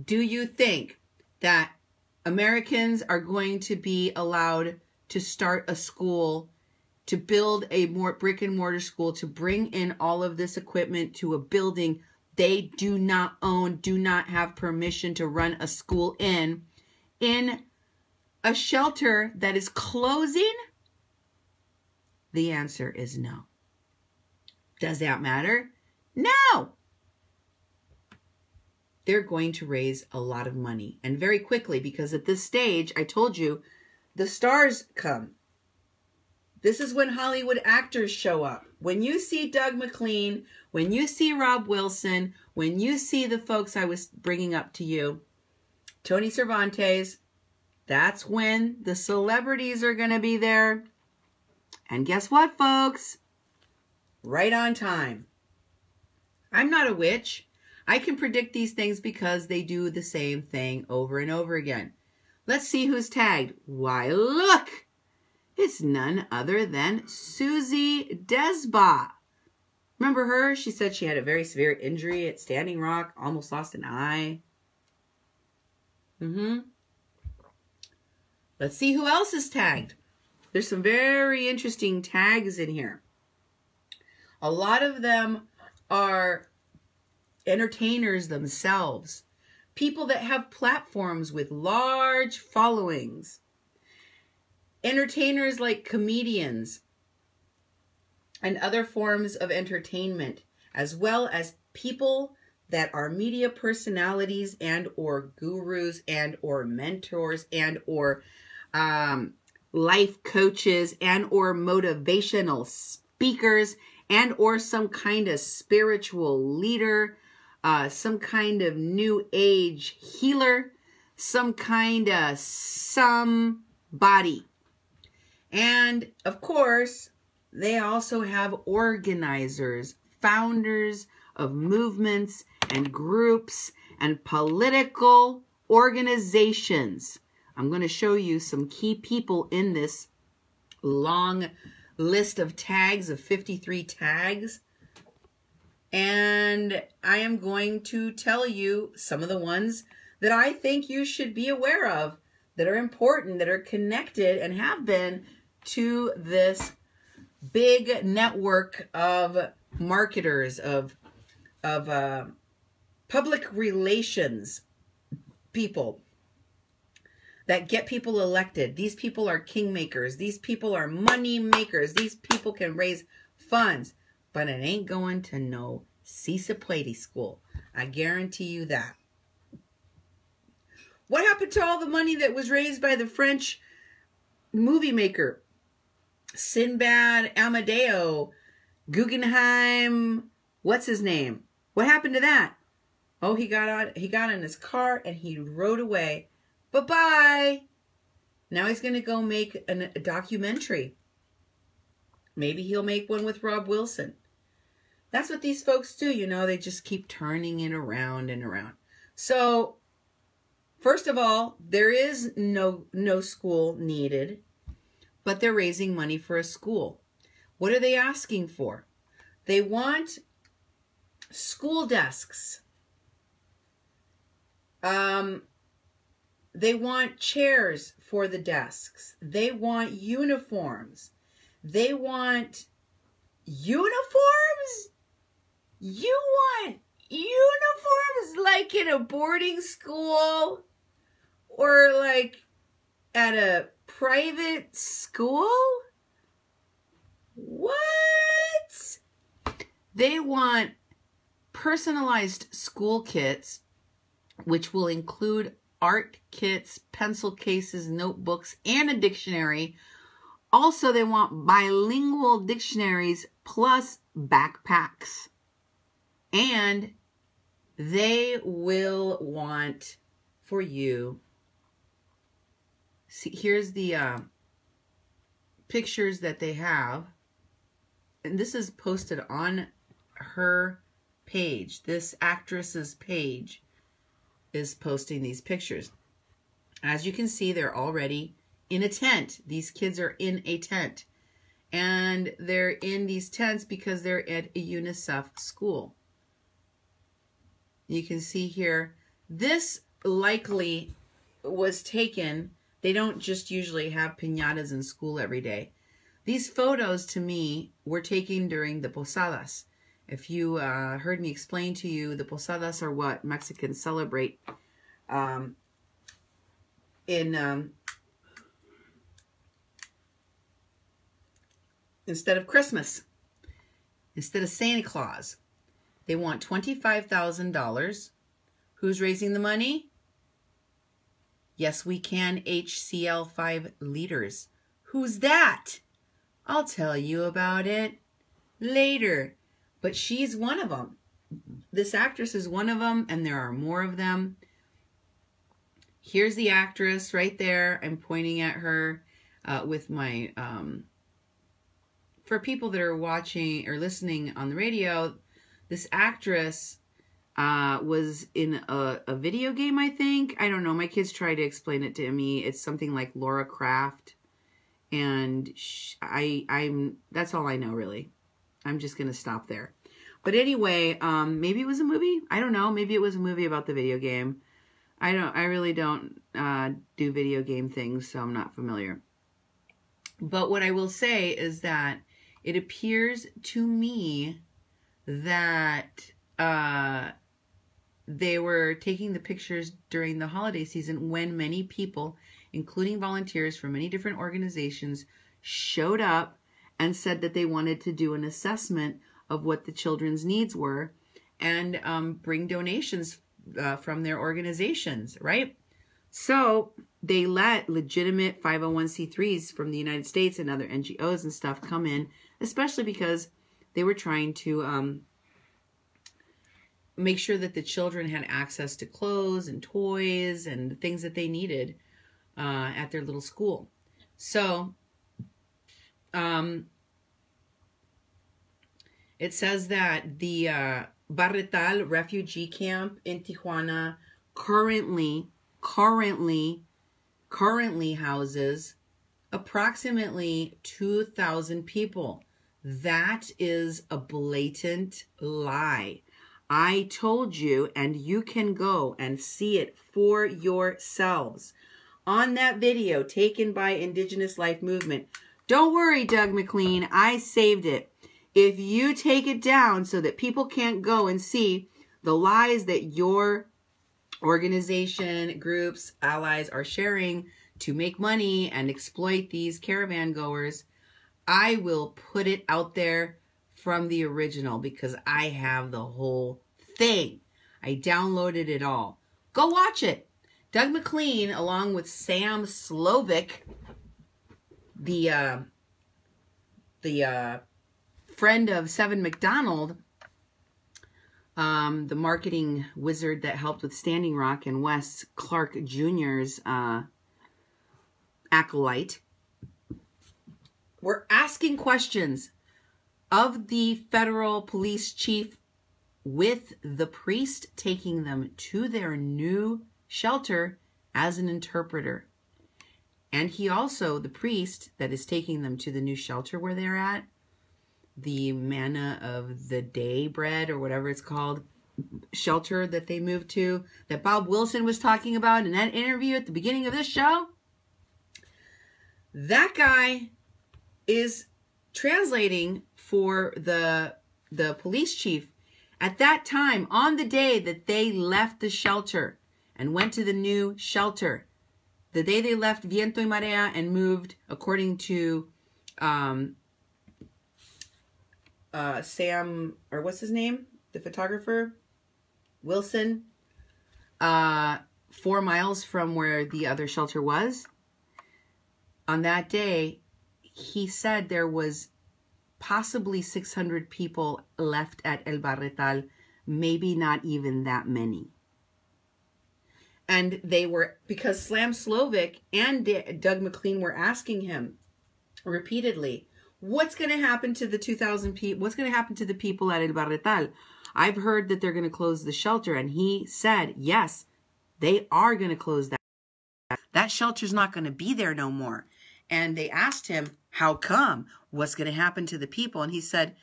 Speaker 1: Do you think that Americans are going to be allowed to start a school, to build a more brick and mortar school, to bring in all of this equipment to a building they do not own, do not have permission to run a school in a shelter that is closing? The answer is no. Does that matter? No. They're going to raise a lot of money, and very quickly, because at this stage, I told you, the stars come. This is when Hollywood actors show up. When you see Doug McLean, when you see Rob Wilson, when you see the folks I was bringing up to you, Tony Cervantes, that's when the celebrities are going to be there. And guess what, folks? Right on time. I'm not a witch. I can predict these things because they do the same thing over and over again. Let's see who's tagged. Why, look! It's none other than Susie Desba. Remember her? She said she had a very severe injury at Standing Rock, almost lost an eye. Let's see who else is tagged. There's some very interesting tags in here. A lot of them are entertainers themselves. People that have platforms with large followings. Entertainers like comedians and other forms of entertainment, as well as people that are media personalities and or gurus and or mentors and or life coaches and or motivational speakers and or some kind of spiritual leader, some kind of new age healer, some kind of somebody. And of course, they also have organizers, founders of movements and groups and political organizations. I'm going to show you some key people in this long list of tags, of 53 tags. And I am going to tell you some of the ones that I think you should be aware of, that are important, that are connected and have been to this big network of marketers, of public relations people that get people elected. These people are kingmakers. These people are money makers. These people can raise funds, but it ain't going to no Cisa Plady school. I guarantee you that. What happened to all the money that was raised by the French movie maker? Sinbad, Amadeo, Guggenheim, what's his name? What happened to that? Oh, he got in his car and he rode away. Bye-bye. Now he's going to go make a documentary. Maybe he'll make one with Rob Wilson. That's what these folks do, you know. They just keep turning it around and around. So, first of all, there is no school needed, but they're raising money for a school. What are they asking for? They want school desks. They want chairs for the desks. They want uniforms. They want uniforms? You want uniforms like in a boarding school or like at a private school? What? They want personalized school kits, which will include art kits, pencil cases, notebooks, and a dictionary. Also, they want bilingual dictionaries plus backpacks. And they will want for you, see, here's the pictures that they have. And this is posted on her page. This actress's page is posting these pictures. As you can see, they're already in a tent. These kids are in a tent. And they're in these tents because they're at a UNICEF school. You can see here, this likely was taken. They don't just usually have piñatas in school every day. These photos, to me, were taken during the posadas. If you heard me explain to you, the posadas are what Mexicans celebrate instead of Christmas, instead of Santa Claus. They want $25,000. Who's raising the money? Yes, we can. HCL5 leaders. Who's that? I'll tell you about it later. But she's one of them. This actress is one of them, and there are more of them. Here's the actress right there. I'm pointing at her with my... for people that are watching or listening on the radio, this actress was in a video game, I think. I don't know. My kids try to explain it to me. It's something like Laura Croft. And that's all I know, really. I'm just going to stop there. But anyway, maybe it was a movie. I don't know. Maybe it was a movie about the video game. I really don't do video game things, so I'm not familiar. But what I will say is that it appears to me that they were taking the pictures during the holiday season when many people, including volunteers from many different organizations, showed up and said that they wanted to do an assessment of what the children's needs were and bring donations from their organizations, right? So they let legitimate 501c3s from the United States and other NGOs and stuff come in, especially because they were trying to make sure that the children had access to clothes and toys and the things that they needed at their little school. So it says that the Barretal refugee camp in Tijuana currently houses approximately 2,000 people. That is a blatant lie. I told you, and you can go and see it for yourselves on that video taken by Indigenous Life Movement. Don't worry, Doug McLean, I saved it. If you take it down so that people can't go and see the lies that your organization, groups, allies are sharing to make money and exploit these caravan goers, I will put it out there from the original because I have the whole thing. I downloaded it all. Go watch it. Doug McLean, along with Sam Slovic, the friend of Seven McDonald, the marketing wizard that helped with Standing Rock and Wes Clark Jr.'s acolyte, were asking questions of the federal police chief with the priest taking them to their new shelter as an interpreter. And he also, the priest that is taking them to the new shelter where they're at, the manna of the day bread or whatever it's called, shelter that they moved to, that Bob Wilson was talking about in that interview at the beginning of this show, that guy is translating for the police chief at that time, on the day that they left the shelter and went to the new shelter. The day they left Viento y Marea and moved, according to Sam, or what's his name? The photographer? Wilson. 4 miles from where the other shelter was. On that day, he said there was possibly 600 people left at El Barretal, maybe not even that many. And they were, because Slam Slovic and Doug McLean were asking him repeatedly, what's going to happen to the 2,000 people? What's going to happen to the people at El Barretal? I've heard that they're going to close the shelter. And he said, yes, they are going to close that. That shelter's not going to be there no more. And they asked him, how come? What's going to happen to the people? And he said,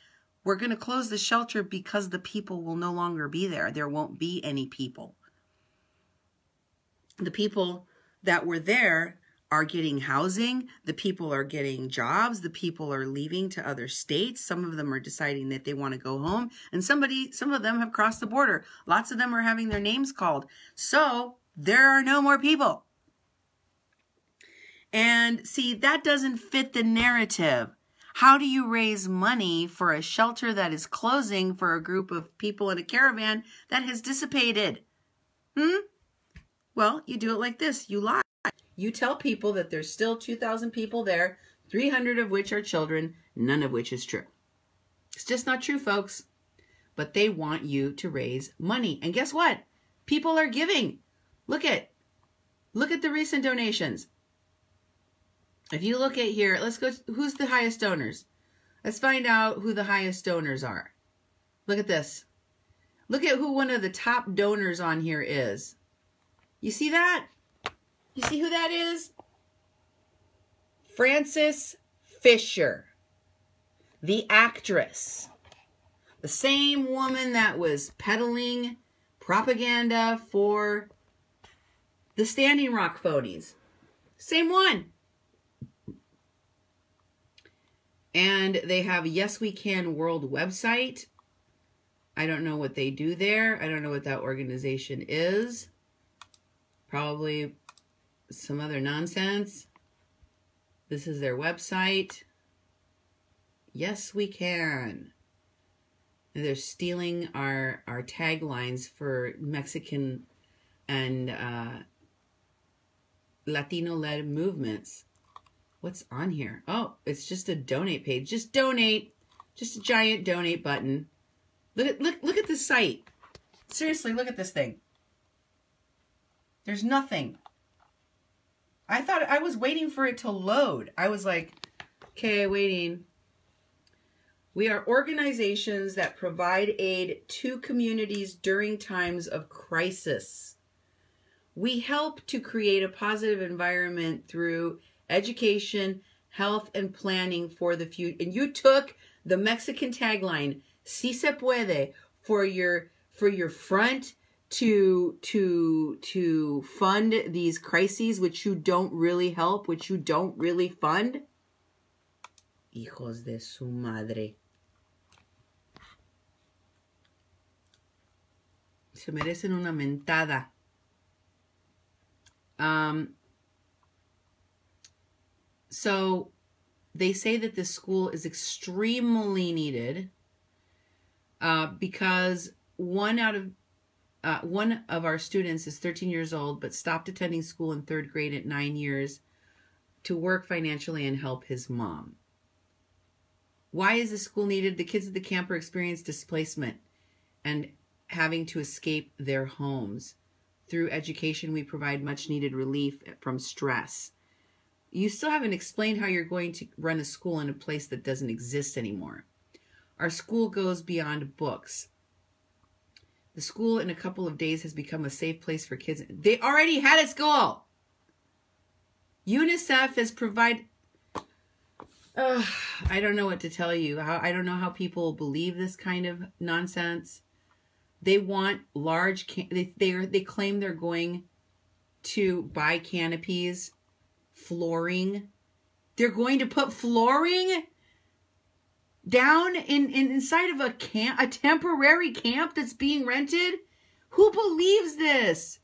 Speaker 1: we're going to close the shelter because the people will no longer be there. There won't be any people. The people that were there are getting housing. The people are getting jobs. The people are leaving to other states. Some of them are deciding that they want to go home. And some of them have crossed the border. Lots of them are having their names called. So there are no more people. And see, that doesn't fit the narrative. How do you raise money for a shelter that is closing for a group of people in a caravan that has dissipated? Well, you do it like this. You lie. You tell people that there's still 2,000 people there, 300 of which are children, none of which is true. It's just not true, folks. But they want you to raise money. And guess what? People are giving. Look at the recent donations. If you look at here, let's go, who's the highest donors? Let's find out who the highest donors are. Look at this. Look at who one of the top donors on here is. You see that? You see who that is? Frances Fisher, the actress. The same woman that was peddling propaganda for the Standing Rock phonies. Same one. And they have a Yes We Can World website. I don't know what they do there. I don't know what that organization is. Probably some other nonsense. This is their website. Yes, we can. And they're stealing our taglines for Mexican and Latino-led movements. What's on here? Oh, it's just a donate page. Just donate. Just a giant donate button. Look at this site. Seriously, look at this thing. There's nothing. I thought I was waiting for it to load. I was like, okay, waiting. We are organizations that provide aid to communities during times of crisis. We help to create a positive environment through education, health, and planning for the future. And you took the Mexican tagline, "Si se puede," for your front to fund these crises, which you don't really help, which you don't really fund. Hijos de su madre. Se merecen una mentada. So they say that this school is extremely needed because one of our students is 13 years old but stopped attending school in 3rd grade at 9 years to work financially and help his mom. Why is the school needed? The kids at the camp are experiencing displacement and having to escape their homes. Through education, we provide much needed relief from stress. You still haven't explained how you're going to run a school in a place that doesn't exist anymore. Our school goes beyond books. The school in a couple of days has become a safe place for kids. They already had a school. UNICEF has provided... I don't know what to tell you. I don't know how people believe this kind of nonsense. They want large... They claim they're going to buy canopies, flooring. They're going to put flooring down inside of a temporary camp that's being rented? Who believes this?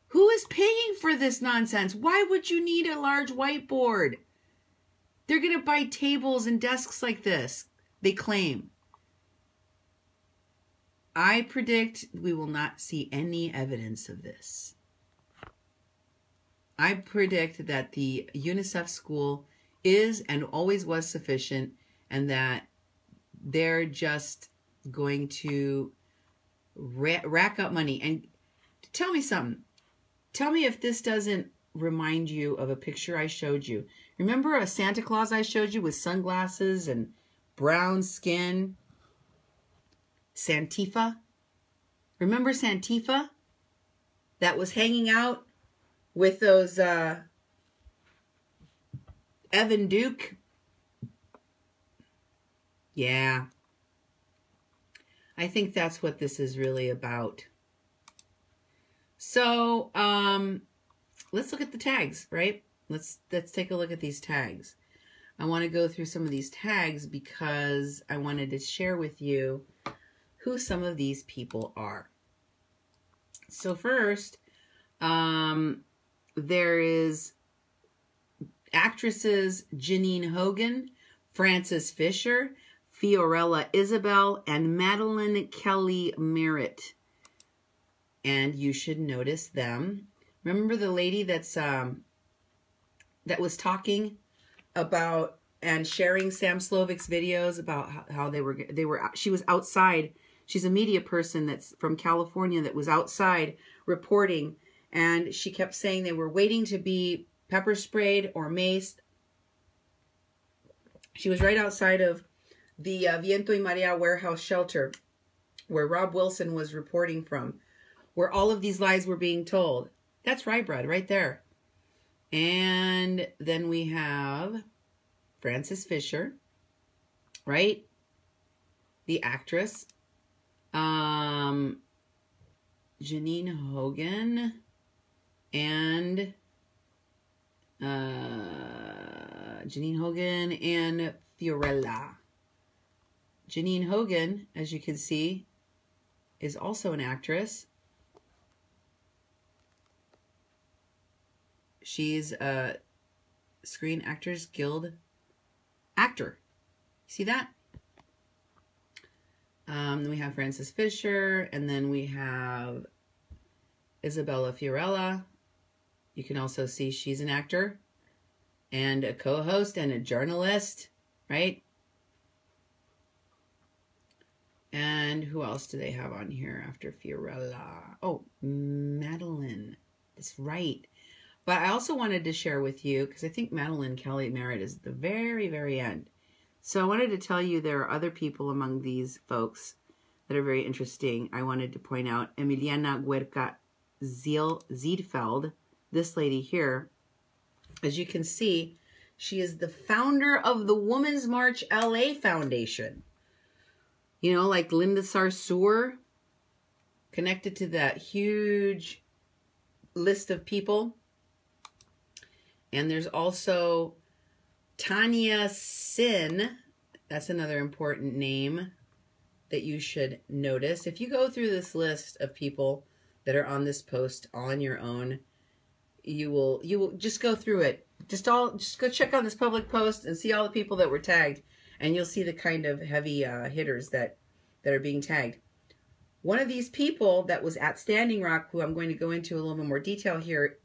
Speaker 1: Who is paying for this nonsense? Why would you need a large whiteboard? They're going to buy tables and desks like this, they claim. I predict we will not see any evidence of this. I predict that the UNICEF school is and always was sufficient, and that they're just going to rack up money. And tell me something. Tell me if this doesn't remind you of a picture I showed you. Remember a Santa Claus I showed you with sunglasses and brown skin? Santifa? Remember Santifa? That was hanging out with those Evan Duke? Yeah. I think that's what this is really about. So, let's look at the tags, right? Let's take a look at these tags. I want to go through some of these tags because I wanted to share with you who some of these people are. So first, there is actresses Janine Hogan, Frances Fisher, Fiorella Isabel, and Madeline Kelly Merritt. And you should notice them. Remember the lady that's that was talking about and sharing Sam Slovik's videos about how she was outside. She's a media person that's from California that was outside reporting, and she kept saying they were waiting to be pepper sprayed or maced. She was right outside of the Viento y Maria warehouse shelter where Rob Wilson was reporting from, where all of these lies were being told. That's rye bread right there. And then we have Frances Fisher, right? The actress. Janine Hogan and Fiorella. Janine Hogan, as you can see, is also an actress. She's a Screen Actors Guild actor. See that? Then we have Frances Fisher, and then we have Isabella Fiorella. You can also see she's an actor and a co-host and a journalist, right? And who else do they have on here after Fiorella? Oh, Madeline. That's right. But I also wanted to share with you, because I think Madeline Kelly Merritt is at the very, very end. So I wanted to tell you there are other people among these folks that are very interesting. I wanted to point out Emiliana Huerca Ziedfeld, this lady here. As you can see, she is the founder of the Women's March LA Foundation. You know, like Linda Sarsour, connected to that huge list of people. And there's also Tanya Sin. That's another important name that you should notice. If you go through this list of people that are on this post on your own, you will just go through it. Just go check on this public post and see all the people that were tagged, and you'll see the kind of heavy hitters that are being tagged. One of these people that was at Standing Rock, who I'm going to go into a little bit more detail here,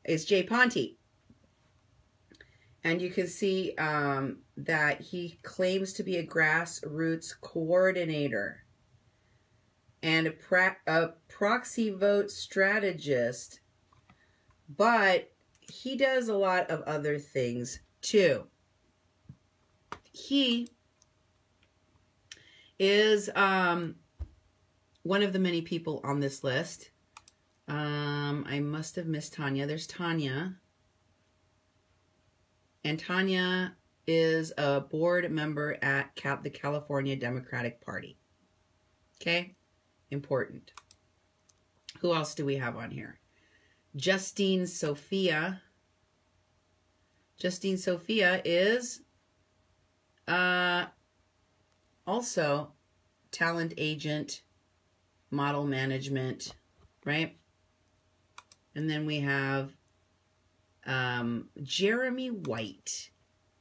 Speaker 1: is Jay Ponte. And you can see that he claims to be a grassroots coordinator and a proxy vote strategist, but he does a lot of other things too. He is one of the many people on this list. I must have missed Tanya. There's Tanya. And Tanya is a board member at the California Democratic Party. Okay? Important. Who else do we have on here? Justine Sophia. Justine Sophia is also talent agent, model management, right? And then we have Jeremy White.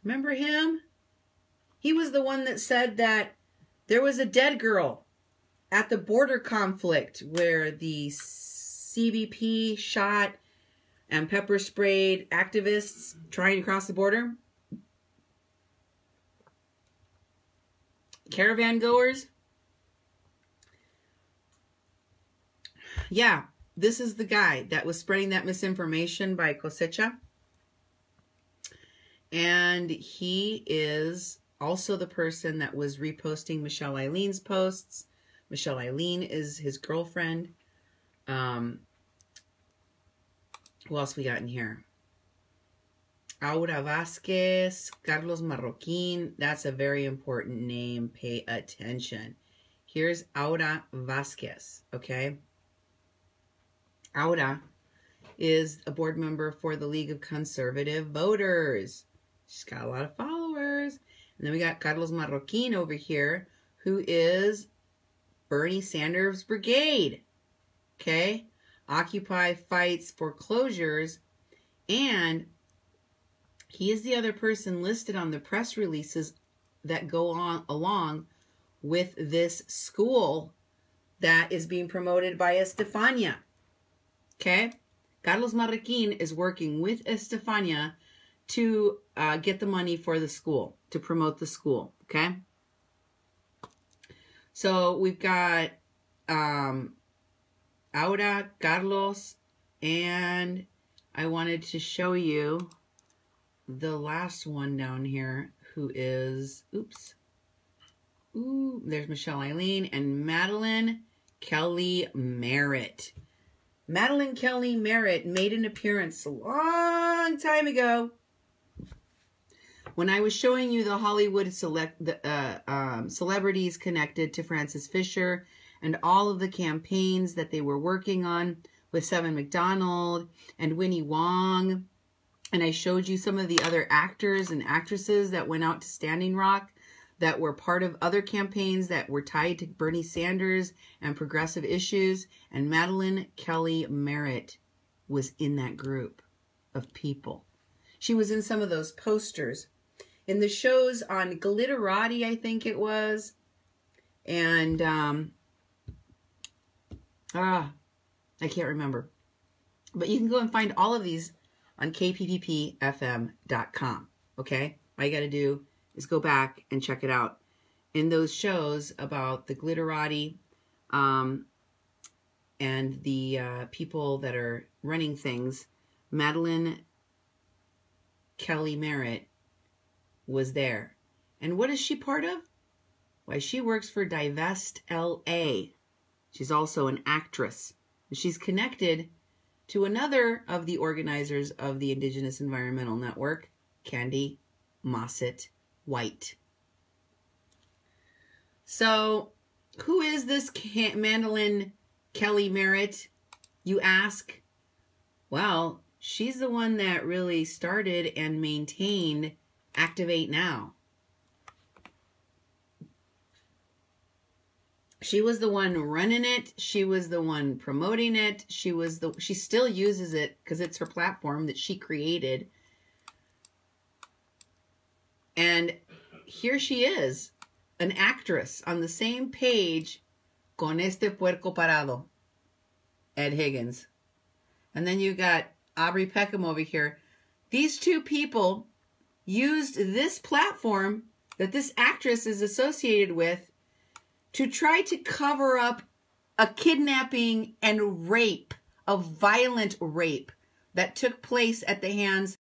Speaker 1: Remember him? He was the one that said that there was a dead girl at the border conflict where the CBP shot and pepper sprayed activists trying to cross the border. Caravan goers. Yeah, this is the guy that was spreading that misinformation by Cosecha. And he is also the person that was reposting Michelle Eileen's posts. Michelle Eileen is his girlfriend. Who else we got in here? Aura Vasquez, Carlos Marroquin. That's a very important name. Pay attention. Here's Aura Vasquez, okay? Aura is a board member for the League of Conservative Voters. She's got a lot of followers. And then we got Carlos Marroquin over here, who is Bernie Sanders' brigade. Okay? Occupy fights foreclosures. And he is the other person listed on the press releases that go on along with this school that is being promoted by Estefania. Okay? Carlos Marroquin is working with Estefania to get the money for the school, to promote the school. Okay? So we've got Aura, Carlos, and I wanted to show you the last one down here, who is, there's Michelle Eileen and Madeline Kelly Merritt. Madeline Kelly Merritt made an appearance a long time ago when I was showing you the Hollywood celebrities connected to Frances Fisher and all of the campaigns that they were working on with Seven McDonald and Winnie Wong. And I showed you some of the other actors and actresses that went out to Standing Rock that were part of other campaigns that were tied to Bernie Sanders and progressive issues. And Madeline Kelly Merritt was in that group of people. She was in some of those posters. In the shows on Glitterati, I think it was. And, I can't remember. But you can go and find all of these on kpppfm.com, okay? All you got to do is go back and check it out. in those shows about the glitterati and the people that are running things, Madeline Kelly Merritt was there. And what is she part of? Why, she works for Divest LA. She's also an actress. And she's connected to another of the organizers of the Indigenous Environmental Network, Candy Mossett White. So, who is this Madeline Kelly Merritt, you ask? Well, she's the one that really started and maintained Activate Now. She was the one running it. She was the one promoting it. She still uses it because it's her platform that she created. And here she is, an actress on the same page, con este puerco parado, Ed Higgins. And then you got Aubrey Peckham over here. These two people used this platform that this actress is associated with to try to cover up a kidnapping and rape, a violent rape that took place at the hands